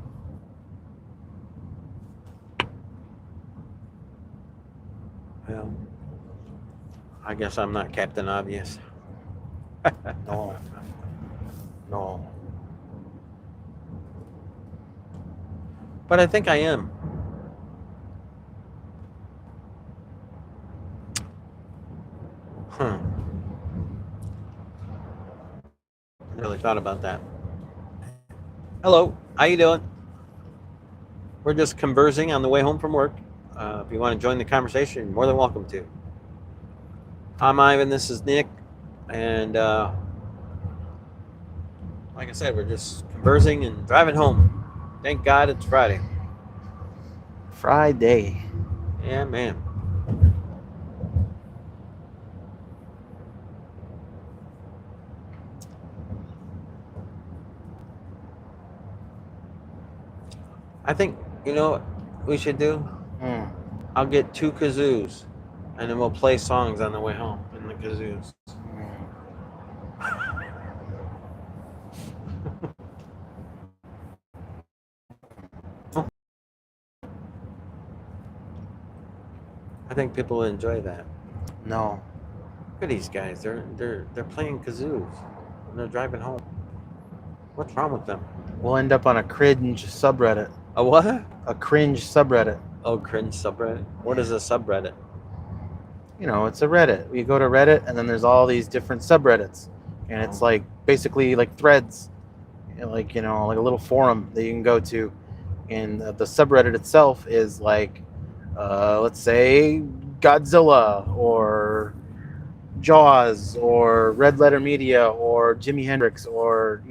Well, I guess I'm not Captain Obvious. No. No. But I think I am. Really thought about that. Hello, how you doing? We're just conversing on the way home from work. If you want to join the conversation, you're more than welcome to. I'm Ivan, this is Nick, and like I said, we're just conversing and driving home. Thank God it's Friday. Friday. Yeah, man. I think, you know what we should do? I'll get 2 kazoos, and then we'll play songs on the way home in the kazoos. I think people will enjoy that. No. Look at these guys. They're playing kazoos and they're driving home. What's wrong with them? We'll end up on a cringe subreddit. A what? A cringe subreddit. Oh, cringe subreddit. What is a subreddit? You know, it's a Reddit. You go to Reddit, and then there's all these different subreddits, and it's like basically like threads, like like a little forum that you can go to, and the subreddit itself is like, let's say Godzilla or Jaws or Red Letter Media or Jimi Hendrix or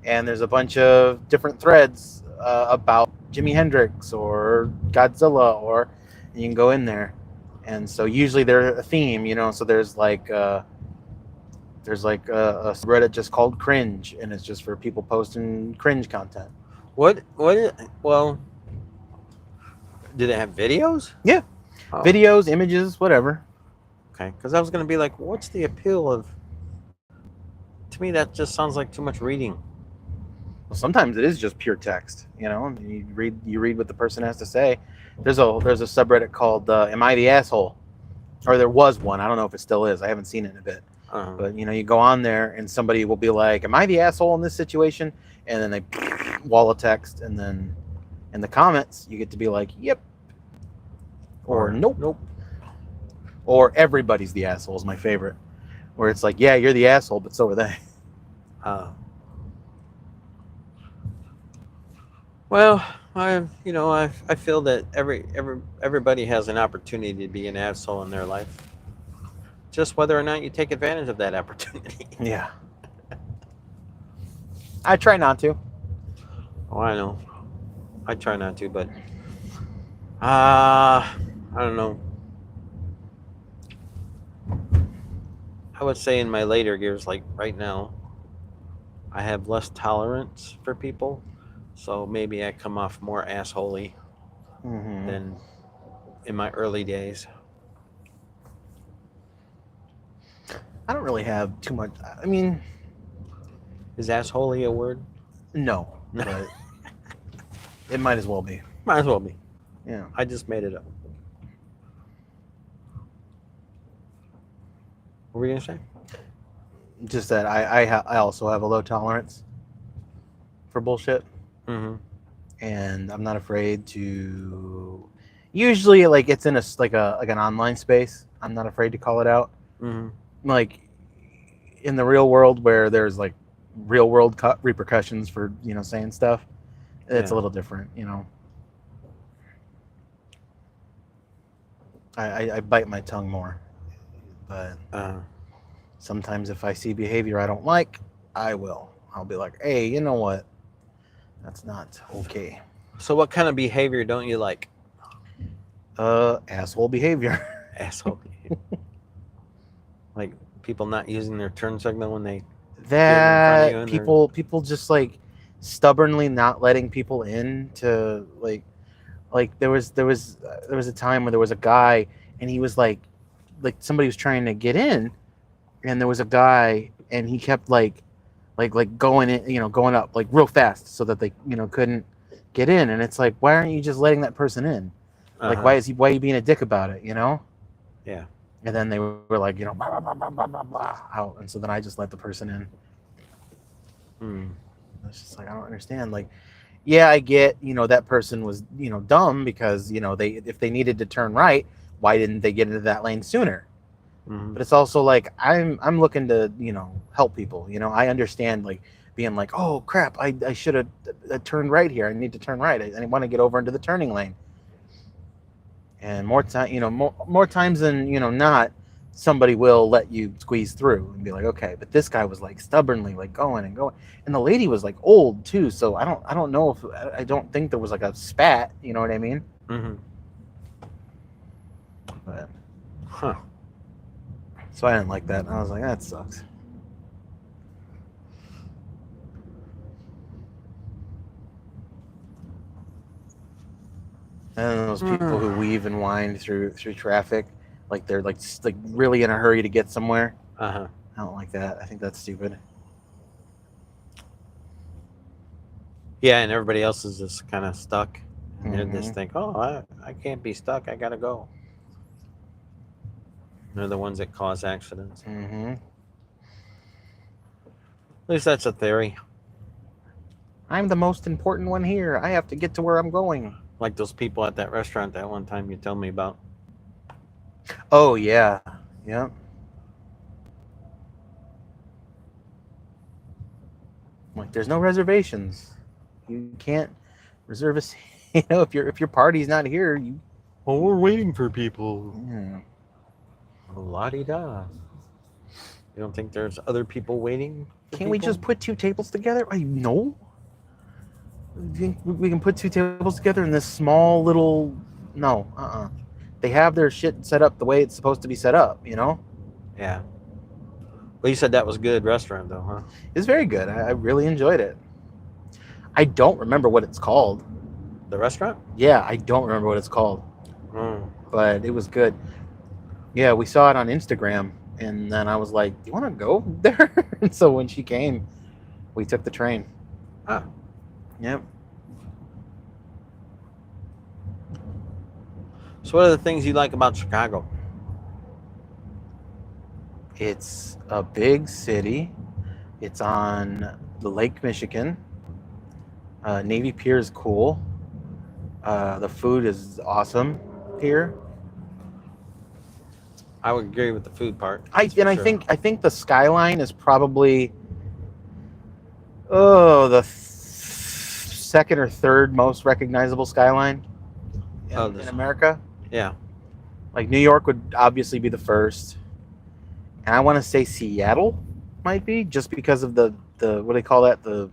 and there's a bunch of different threads about Jimi Hendrix or Godzilla and you can go in there. And so usually they're a theme, so there's like a subreddit just called cringe, and it's just for people posting cringe content. Well, do they have videos? Yeah. Oh, Videos, images, whatever. okay. Because I was going to be like, what's the appeal of... To me, that just sounds like too much reading. Well, sometimes it is just pure text, and you read what the person has to say. There's a subreddit called Am I the Asshole? Or there was one. I don't know if it still is. I haven't seen it in a bit. Uh-huh. But you go on there and somebody will be like, "Am I the asshole in this situation?" And then they wall of text, and then in the comments you get to be like, "Yep," or "Nope," or "Everybody's the asshole" is my favorite, where it's like, "Yeah, you're the asshole, but so are they." Well, I feel that everybody has an opportunity to be an asshole in their life. Just whether or not you take advantage of that opportunity. Yeah. I try not to. Oh, I know. I try not to, but I don't know. I would say in my later years, like right now, I have less tolerance for people. So maybe I come off more assholey than in my early days. I don't really have too much. I mean, Is assholey a word? no, but it might as well be. Might as well be. Yeah. I just made it up. What were you gonna say? Just that I also have a low tolerance for bullshit. Mm-hmm. And I'm not afraid to. Usually, like it's in like an online space. I'm not afraid to call it out. Mm-hmm. Like in the real world, where there's like real world repercussions for saying stuff, it's a little different. I bite my tongue more, but sometimes if I see behavior I don't like, I'll be like, hey, you know what? That's not okay. So what kind of behavior don't you like? Asshole behavior. Asshole behavior. Like people not using their turn signal when they That people just like stubbornly not letting people in to like there was a time where there was a guy and he was like somebody was trying to get in, and there was a guy and he kept like going in, going up like real fast so that they couldn't get in, and it's like, why aren't you just letting that person in? Like why are you being a dick about it? Yeah. And then they were like, blah, blah, blah, blah, blah, blah, out, and so then I just let the person in. It's just like, I don't understand. Like, yeah, I get that person was dumb because if they needed to turn right, why didn't they get into that lane sooner? But it's also like I'm looking to help people. I understand like being like, oh crap, I should have turned right here. I need to turn right. I want to get over into the turning lane. And more times than not, somebody will let you squeeze through and be like, okay. But this guy was like stubbornly like going and going, and the lady was like old too. So I don't know if I don't think there was like a spat. You know what I mean? Mm-hmm. But Huh. so I didn't like that. I was like, that sucks. And then those people who weave and wind through traffic, like they're like really in a hurry to get somewhere. Uh-huh. I don't like that. I think that's stupid. Yeah, and everybody else is just kind of stuck. And they just think, oh, I can't be stuck. I gotta go. They're the ones that cause accidents. Mm-hmm. At least that's a theory. I'm the most important one here. I have to get to where I'm going. Like those people at that restaurant that one time you told me about. Oh yeah, yeah. Like there's no reservations. You can't reserve a seat. You know, if your party's not here, you. Well, we're waiting for people. Yeah. La-di-da. You don't think there's other people waiting? Can't we just put two tables together? No. You think we can put two tables together in this small little? No. They have their shit set up the way it's supposed to be set up. You know. Yeah. Well, you said that was a good restaurant, though, huh? It's very good. I really enjoyed it. I don't remember what it's called. The restaurant? Yeah, I don't remember what it's called, but it was good. Yeah, we saw it on Instagram, and then I was like, "Do you want to go there?" And so when she came, we took the train. Ah. Yep. So what are the things you like about Chicago? It's a big city. It's on the Lake Michigan. Navy Pier is cool. The food is awesome here. I would agree with the food part. I think the skyline is probably the second or third most recognizable skyline in America. Yeah. Like New York would obviously be the first, and I want to say Seattle might be just because of the what do they call that, the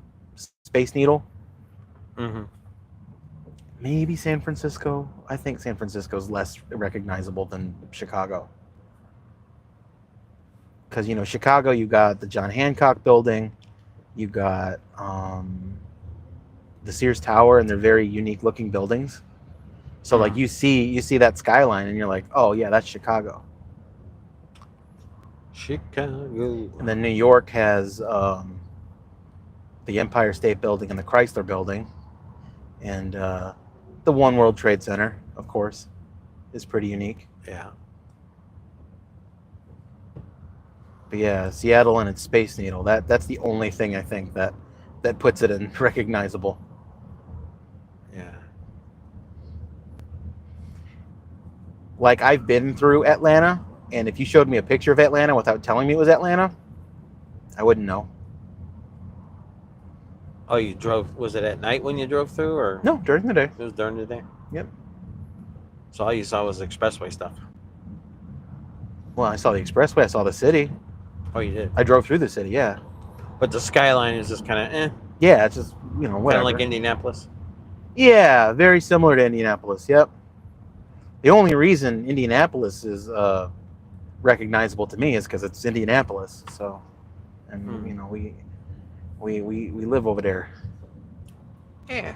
Space Needle. Mm-hmm. Maybe San Francisco. I think San Francisco is less recognizable than Chicago. Because, you know, Chicago, you got the John Hancock building, you got the Sears Tower, and they're very unique looking buildings. So like you see that skyline and you're like, oh yeah, that's Chicago. Chicago. And then New York has the Empire State Building and the Chrysler Building. And the One World Trade Center, of course, is pretty unique. Yeah. But yeah, Seattle and its Space Needle, that's the only thing I think that puts it in recognizable. Yeah. Like, I've been through Atlanta, and if you showed me a picture of Atlanta without telling me it was Atlanta, I wouldn't know. Oh, you drove, was it at night when you drove through, or? No, during the day. It was during the day? Yep. So all you saw was expressway stuff? Well, I saw the expressway, I saw the city. Oh, you did? I drove through the city, yeah. But the skyline is just kind of Yeah, it's just, you know, kind whatever. of like Indianapolis? Yeah, very similar to Indianapolis, yep. The only reason Indianapolis is recognizable to me is because it's Indianapolis. So, and you know, we live over there. Yeah.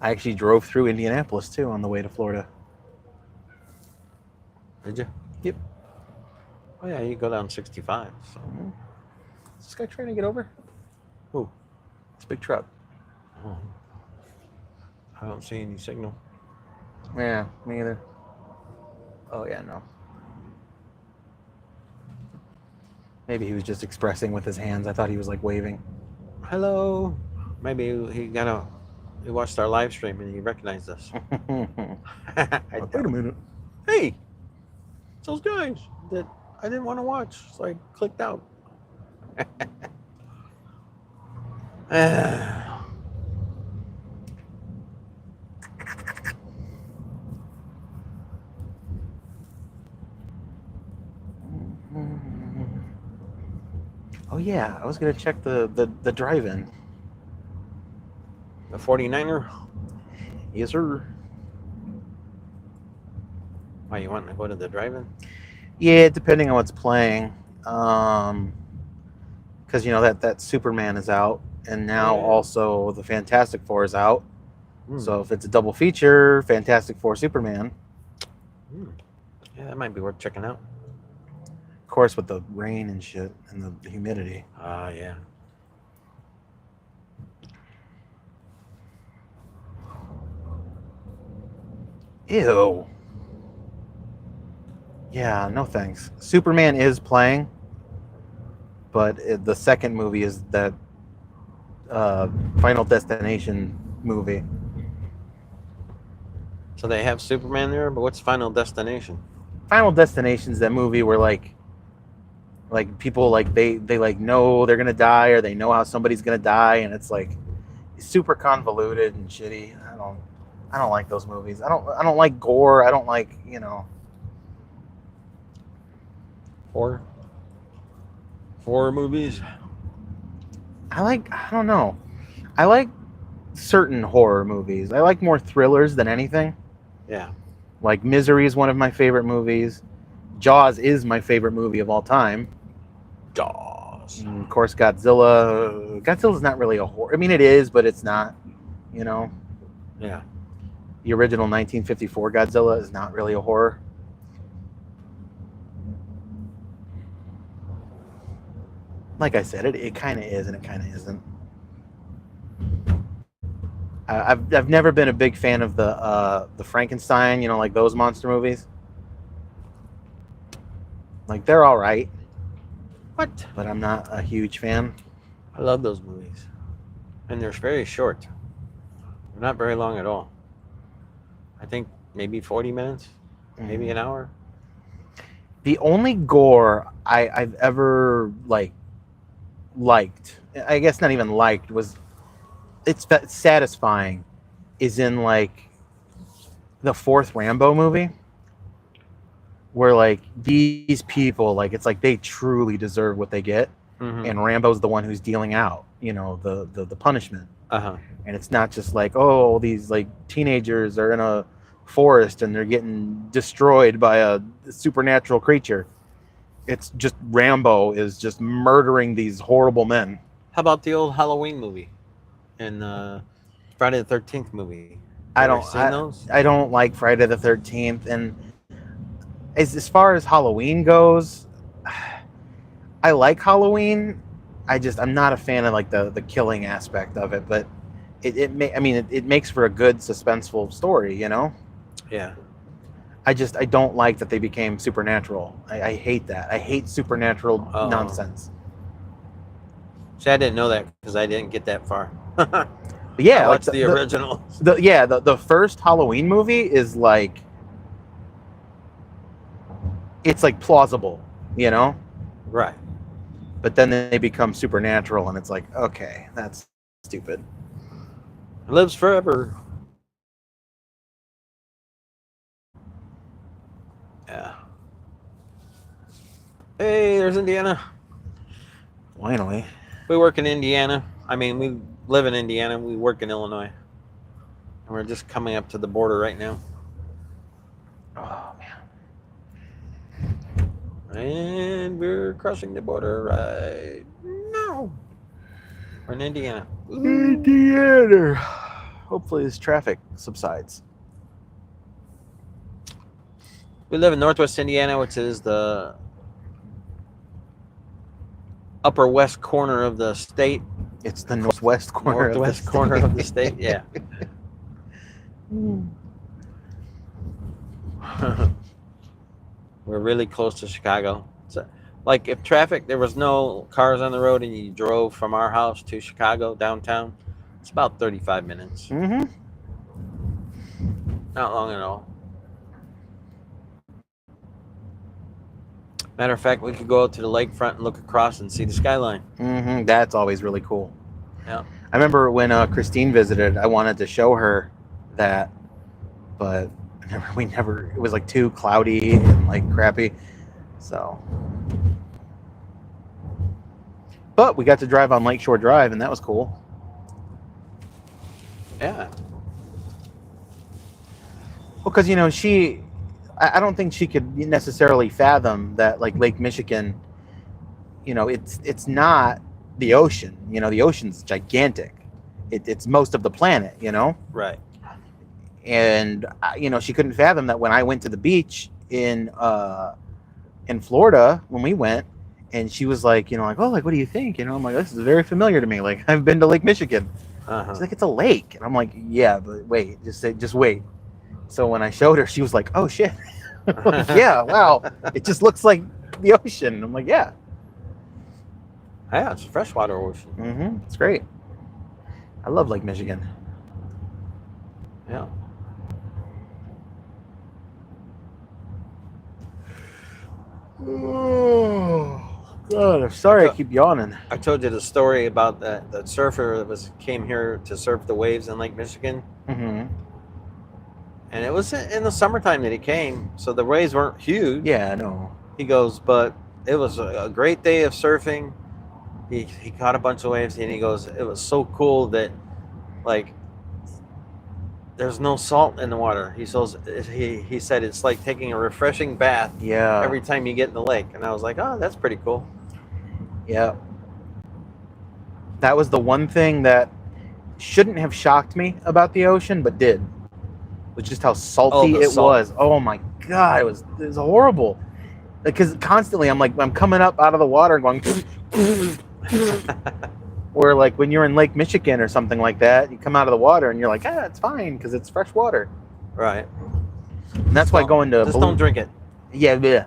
I actually drove through Indianapolis too on the way to Florida. Did you? Yep. Oh yeah, you go down 65. So. Is this guy trying to get over? Who? It's a big truck. Oh. I don't see any signal. Yeah, me either. Oh yeah, no. Maybe he was just expressing with his hands. I thought he was like waving. Hello. Maybe he watched our live stream and he recognized us. Wait a minute. Hey, it's those guys that I didn't want to watch, so I clicked out. Oh yeah, I was gonna check the drive-in. The 49er? Yes, sir. Why, you want to go to the drive-in? Yeah, depending on what's playing. Because you know that Superman is out, and now also the Fantastic Four is out. So if it's a double feature, Fantastic Four, Superman. Yeah, that might be worth checking out. Of course, with the rain and shit and the humidity. Yeah. Ew. Yeah, no thanks. Superman is playing, but the second movie is that Final Destination movie. So they have Superman there, but what's Final Destination? Final Destination's that movie where like people like they like know they're gonna die or they know how somebody's gonna die, and it's like super convoluted and shitty. I don't like those movies. I don't like gore. I don't like, you know. Horror movies. I don't know. I like certain horror movies. I like more thrillers than anything. Yeah. Like Misery is one of my favorite movies. Jaws is my favorite movie of all time. Jaws. And of course, Godzilla. Godzilla's not really a horror. I mean, it is, but it's not. You know, Yeah. the original 1954 Godzilla is not really a horror. Like I said, it kind of is and it kind of isn't. I've never been a big fan of the Frankenstein, you know, like those monster movies. Like they're all right, What? but I'm not a huge fan. I love those movies. And they're very short. They're not very long at all. I think maybe 40 minutes, maybe an hour. The only gore I've ever liked, I guess not even liked, was it's satisfying, is in like the fourth Rambo movie, where like these people, like it's like they truly deserve what they get, and Rambo's the one who's dealing out, you know, the punishment. Uh-huh. And it's not just like, oh, these like teenagers are in a forest and they're getting destroyed by a supernatural creature. It's just Rambo is just murdering these horrible men. How about the old Halloween movie and Friday the 13th movie? I Ever seen those? I don't like Friday the 13th, and as far as Halloween goes, I like Halloween. I'm not a fan of like the killing aspect of it, but it makes for a good suspenseful story, you know? Yeah. I don't like that they became supernatural. I hate that. I hate supernatural nonsense. See, I didn't know that because I didn't get that far. But yeah, I like watched the original. The first Halloween movie is like, it's like plausible, you know? Right. But then they become supernatural, and it's like, okay, that's stupid. It lives forever. Yeah. Hey, there's Indiana. Finally. We work in Indiana. I mean, we live in Indiana. We work in Illinois. And we're just coming up to the border right now. Oh, man. And we're crossing the border right now. We're in Indiana. Indiana. Hopefully this traffic subsides. We live in Northwest Indiana, which is the upper west corner of the state. It's the northwest corner Northwest corner of the state, yeah. We're really close to Chicago. So, like if there was no cars on the road and you drove from our house to Chicago downtown, it's about 35 minutes. Mm-hmm. Not long at all. Matter of fact, we could go out to the lakefront and look across and see the skyline. Mm-hmm. That's always really cool. Yeah. I remember when Christine visited, I wanted to show her that, but it was like too cloudy and like crappy. So, but we got to drive on Lakeshore Drive, and that was cool. Yeah. Well, because you know I don't think she could necessarily fathom that like Lake Michigan, you know, it's not the ocean. You know, the ocean's gigantic. It's most of the planet. You know. Right. And you know, she couldn't fathom that when I went to the beach in Florida when we went, and she was like, you know, like, oh, like, what do you think? You know, I'm like, this is very familiar to me. Like, I've been to Lake Michigan. Uh-huh. She's like, it's a lake, and I'm like, yeah, but wait, just wait. So when I showed her, she was like, "Oh shit, yeah, wow, it just looks like the ocean." I'm like, "Yeah, Yeah, it's a freshwater ocean. it's great. I love Lake Michigan." Yeah. Oh God, I'm sorry I keep yawning. I told you the story about that surfer that came here to surf the waves in Lake Michigan, Mm-hmm. and it was in the summertime that he came, so the waves weren't huge. Yeah, no. He goes, but it was a great day of surfing. He caught a bunch of waves, and he goes, it was so cool that, like, there's no salt in the water. He said it's like taking a refreshing bath Yeah. every time you get in the lake. And I was like, oh, that's pretty cool. Yeah. That was the one thing that shouldn't have shocked me about the ocean, but did. Was just how salty the it salt. was. Oh my God, it was horrible. Because constantly I'm coming up out of the water and going or like when you're in Lake Michigan or something like that, you come out of the water and you're like, it's fine because it's fresh water. Right. And that's why going to just don't drink it. Yeah.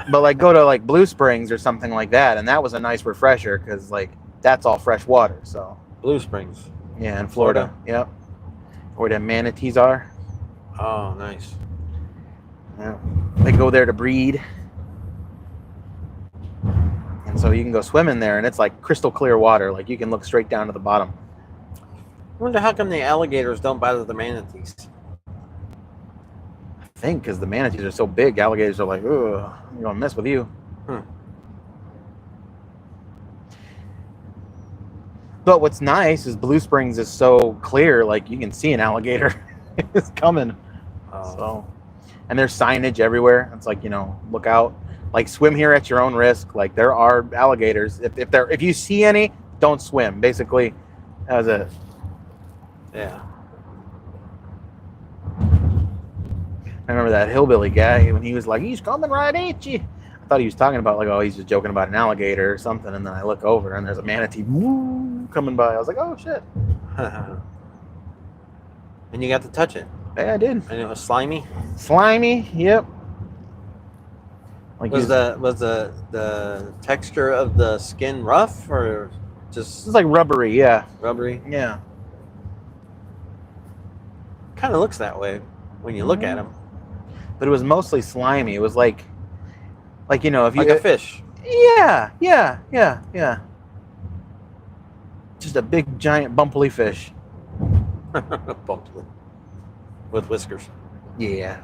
But like go to like Blue Springs or something like that, and that was a nice refresher because like that's all fresh water. So Blue Springs. yeah, in Florida. Yep. Where the manatees are. Oh, nice. Yeah. They go there to breed. And so you can go swim in there and it's like crystal clear water. Like you can look straight down to the bottom. I wonder how come the alligators don't bother the manatees. I think because the manatees are so big, alligators are like, ugh, I'm gonna mess with you. But what's nice is Blue Springs is so clear, like you can see an alligator is coming. Oh. So, and there's signage everywhere. It's like, look out. Like swim here at your own risk. Like there are alligators. If you see any, don't swim. Basically, that was it. Yeah. I remember that hillbilly guy when he was like, "He's coming right at you." I thought he was talking about like, oh, he's just joking about an alligator or something. And then I look over and there's a manatee coming by. I was like, oh shit. And you got to touch it. Yeah, I did. And it was slimy. Slimy. Yep. Like Was the texture of the skin rough or just it's like rubbery, yeah. rubbery? Yeah. Kind of looks that way when you look at him. But it was mostly slimy. It was like if you Like a fish. Yeah. Just a big giant bumpily fish. Bumped with whiskers. Yeah.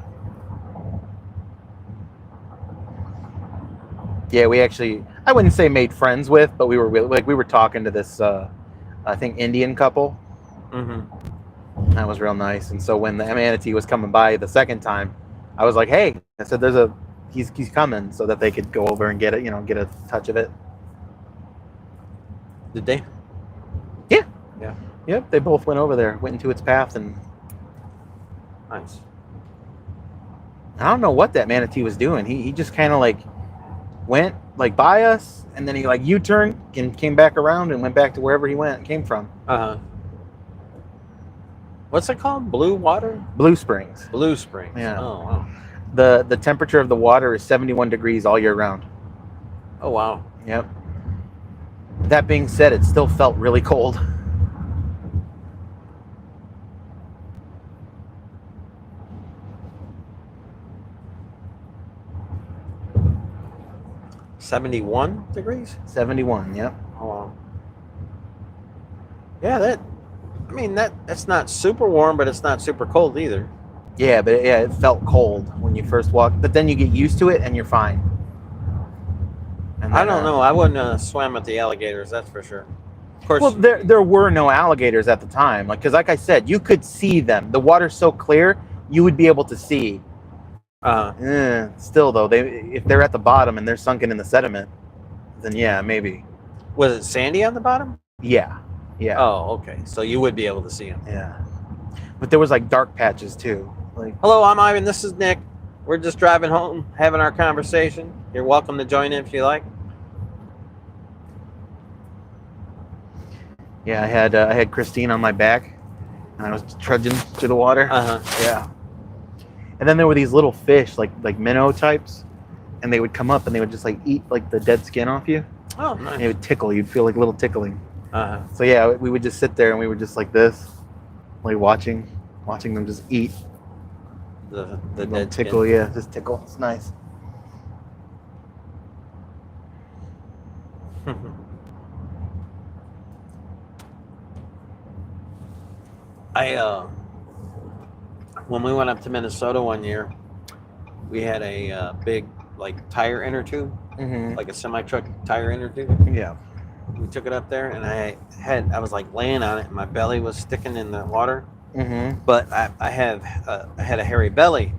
Yeah, we actually, I wouldn't say made friends with, but we were talking to this, I think Indian couple. Mm-hmm. That was real nice. And so when the manatee was coming by the second time, I was like, hey, I said, he's coming, so that they could go over and get it, get a touch of it. Did they? Yeah. Yeah. Yep. They both went over there, went into its path, and Nice. I don't know what that manatee was doing. He just kind of like went like by us, and then he like U-turned and came back around and went back to wherever he came from. Uh-huh. What's it called? Blue water? Blue Springs. Blue Springs. Yeah. Oh, wow. The temperature of the water is 71 degrees all year round. Oh, wow. Yep. That being said, it still felt really cold. $71 degrees? 71, yep. Oh, wow. Yeah, that's not super warm, but it's not super cold either. Yeah, but it felt cold when you first walked, but then you get used to it and you're fine. And I then, don't know. I wouldn't swim with the alligators, that's for sure. Of course. Well, there were no alligators at the time, because like I said, you could see them. The water's so clear, you would be able to see. Still though, if they're at the bottom and they're sunken in the sediment, then yeah, maybe. Was it sandy on the bottom? Yeah. Oh, okay. So you would be able to see them. Yeah. But there was like dark patches too. Like, Hello, I'm Ivan. This is Nick. We're just driving home, having our conversation. You're welcome to join in if you like. yeah, I had Christine on my back, and I was trudging through the water. Uh-huh. Yeah. And then there were these little fish, like minnow types, and they would come up and they would just like eat like the dead skin off you. Oh, And it nice. would tickle. You'd feel like little tickling. Uh-huh. So yeah, we would just sit there and we were just like this, like watching them just eat. The Little dead tickle, skin. yeah, just tickle. It's nice. When we went up to Minnesota one year, we had a big like tire inner tube, Mm-hmm. like a semi truck tire inner tube. Yeah. We took it up there, and I was like laying on it, and my belly was sticking in the water. Mm-hmm. But I had a hairy belly,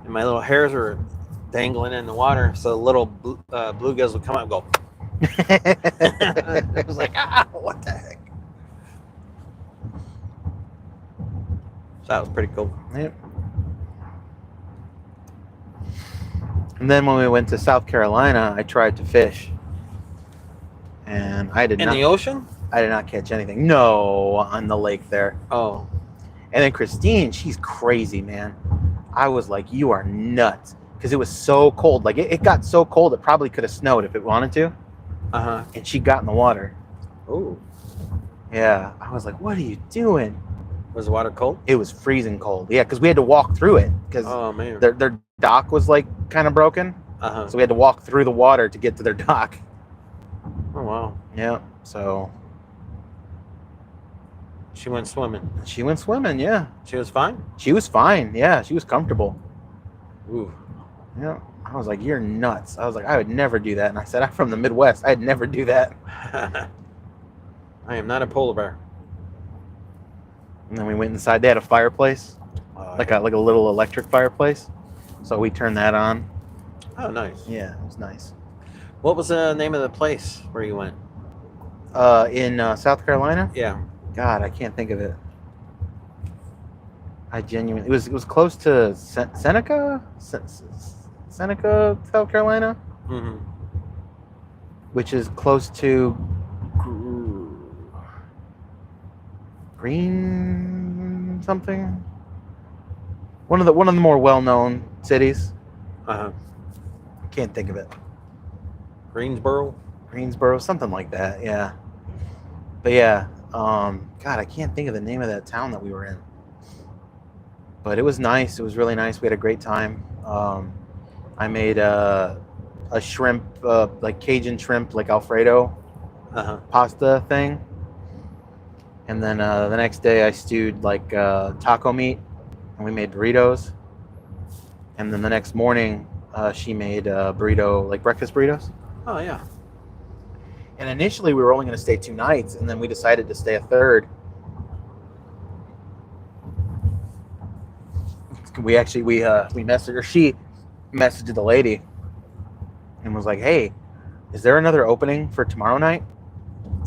and my little hairs were dangling in the water, so the little bluegills would come out and go. It was like, what the heck? So that was pretty cool. Yep. And then when we went to South Carolina, I tried to fish, and I did In not. the ocean? I did not catch anything. No, on the lake there. Oh, And then Christine, she's crazy, man. I was like, you are nuts, because it was so cold. Like it got so cold, it probably could have snowed if it wanted to. uh-huh. And she got in the water. Ooh. Yeah, I was like, what are you doing? Was the water cold? It was freezing cold. Yeah, because we had to walk through it because Oh, man. their dock was like kind of broken, Uh-huh. so we had to walk through the water to get to their dock. Oh, wow. Yeah, so She went swimming. she went swimming. Yeah, She was fine? she was fine. Yeah, she was comfortable. Ooh. Yeah, I was like, you're nuts. I was like, I would never do that. And I said, I'm from the Midwest. I'd never do that. I am not a polar bear. And then we went inside. They had a fireplace, like a little electric fireplace. So we turned that on. Oh, nice. Yeah, it was nice. What was the name of the place where you went? In South Carolina, Yeah. God, I can't think of it. I genuinely, it was close to Seneca, Seneca, South Carolina, Mm-hmm. which is close to Green something. One of the more well-known cities. Uh-huh. Can't think of it. Greensboro? Greensboro, something like that. Yeah. But yeah, God, I can't think of the name of that town that we were in. But it was nice. It was really nice. We had a great time. I made a shrimp, like Cajun shrimp, like Alfredo Uh-huh. pasta thing. And then the next day I stewed like taco meat, and we made burritos. And then the next morning she made burrito, like breakfast burritos. Oh, yeah. And initially we were only going to stay 2 nights, and then we decided to stay a third. We messaged, or she messaged the lady and was like, hey, is there another opening for tomorrow night?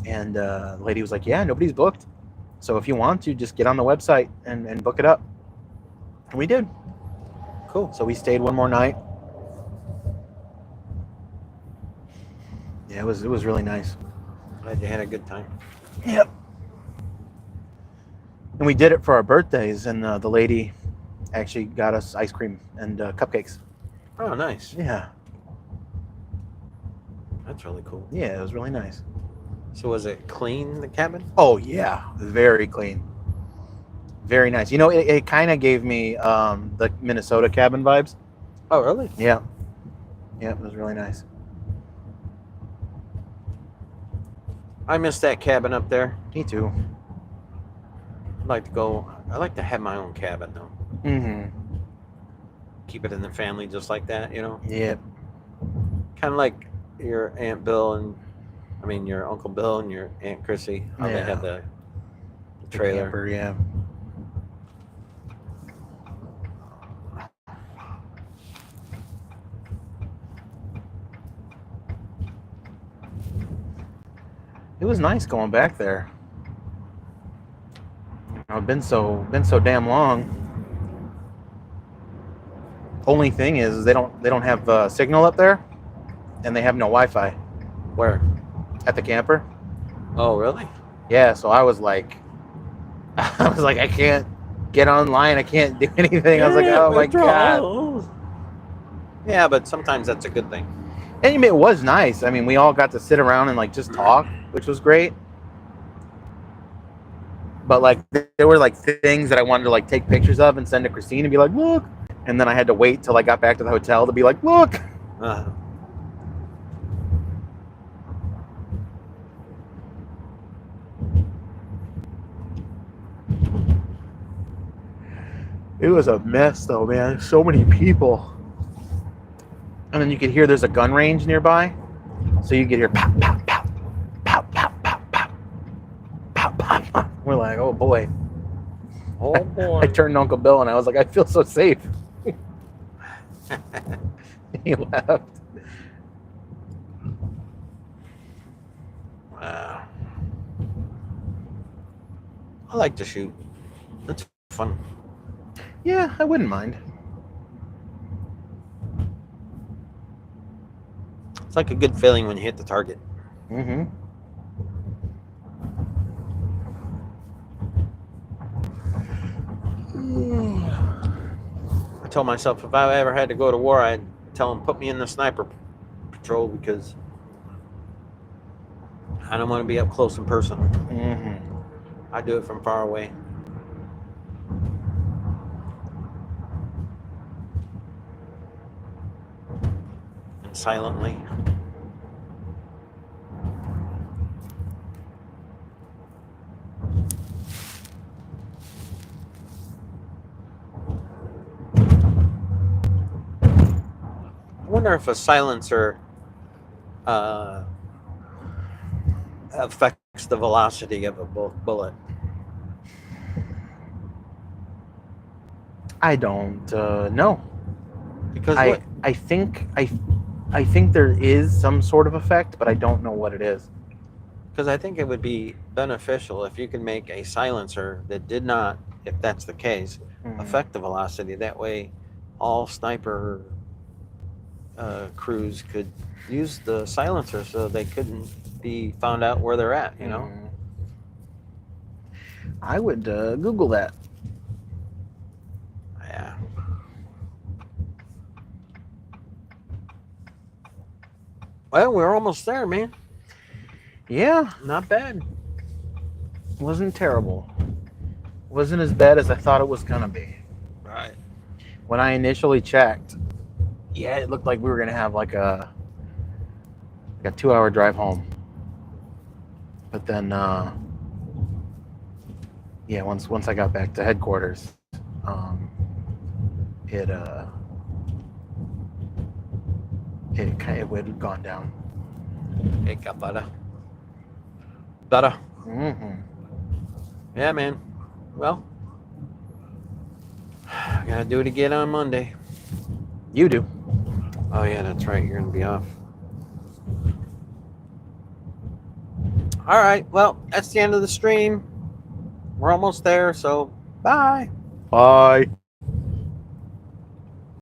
And the lady was like, yeah, nobody's booked. So if you want to, just get on the website and book it up. And we did. Cool. So we stayed one more night. Yeah, it was really nice. Glad you had a good time. Yep. And we did it for our birthdays, and the lady actually got us ice cream and cupcakes. Oh, nice. Yeah. That's really cool. Yeah, it was really nice. So was it clean, the cabin? Oh, yeah. Very clean. Very nice. You know, it kind of gave me the Minnesota cabin vibes. Oh, really? Yeah. Yeah, it was really nice. I miss that cabin up there. Me too. I'd like to go. I like to have my own cabin, though. Mm-hmm. Keep it in the family just like that, you know? Yep. Kind of like your Aunt Bill and, I mean, your Uncle Bill and your Aunt Chrissy. How they Yeah. had the The trailer. camper, yeah. It was nice going back there. You know, been so damn long. Only thing is they don't have signal up there, and they have no Wi-Fi Where? at the camper. Oh, really? Yeah, so I was like, I can't get online. I can't do anything. I was like, oh my God. Yeah, but sometimes that's a good thing. And it was nice. I mean, we all got to sit around and like just talk, which was great. But like there were like things that I wanted to like take pictures of and send to Christine and be like, look. And then I had to wait till I got back to the hotel to be like, look. It was a mess though, man. So many people. And then you could hear there's a gun range nearby. So you could hear pop, pop, pop, pop, pop, pop, pop, pop, pop, pop. We're like, oh boy. Oh boy. I turned to Uncle Bill and I was like, I feel so safe. He laughed. Wow. I like to shoot. It's fun. Yeah, I wouldn't mind. It's like a good feeling when you hit the target. Mm-hmm. I told myself if I ever had to go to war, I'd tell them put me in the sniper patrol because I don't want to be up close and personal. Mm-hmm. I do it from far away. And silently. I wonder if a silencer affects the velocity of a bullet. I don't know. Because I think there is some sort of effect, but I don't know what it is. Because I think it would be beneficial if you can make a silencer that did not, if that's the case, affect the velocity. That way, all sniper crews could use the silencer so they couldn't be found out where they're at, you know? I would Google that. Yeah. Well, we're almost there, man. Yeah, Not bad. wasn't terrible. Wasn't as bad as I thought it was gonna be. Right. When I initially checked, yeah, it looked like we were gonna have like a 2-hour drive home. But then, yeah, once I got back to headquarters, it had gone down. It got better. Better. Mm-hmm. Yeah, man. Well, I gotta do it again on Monday. You do. Oh, yeah, that's right. You're gonna be off. All right. Well, that's the end of the stream. We're almost there, so bye. Bye.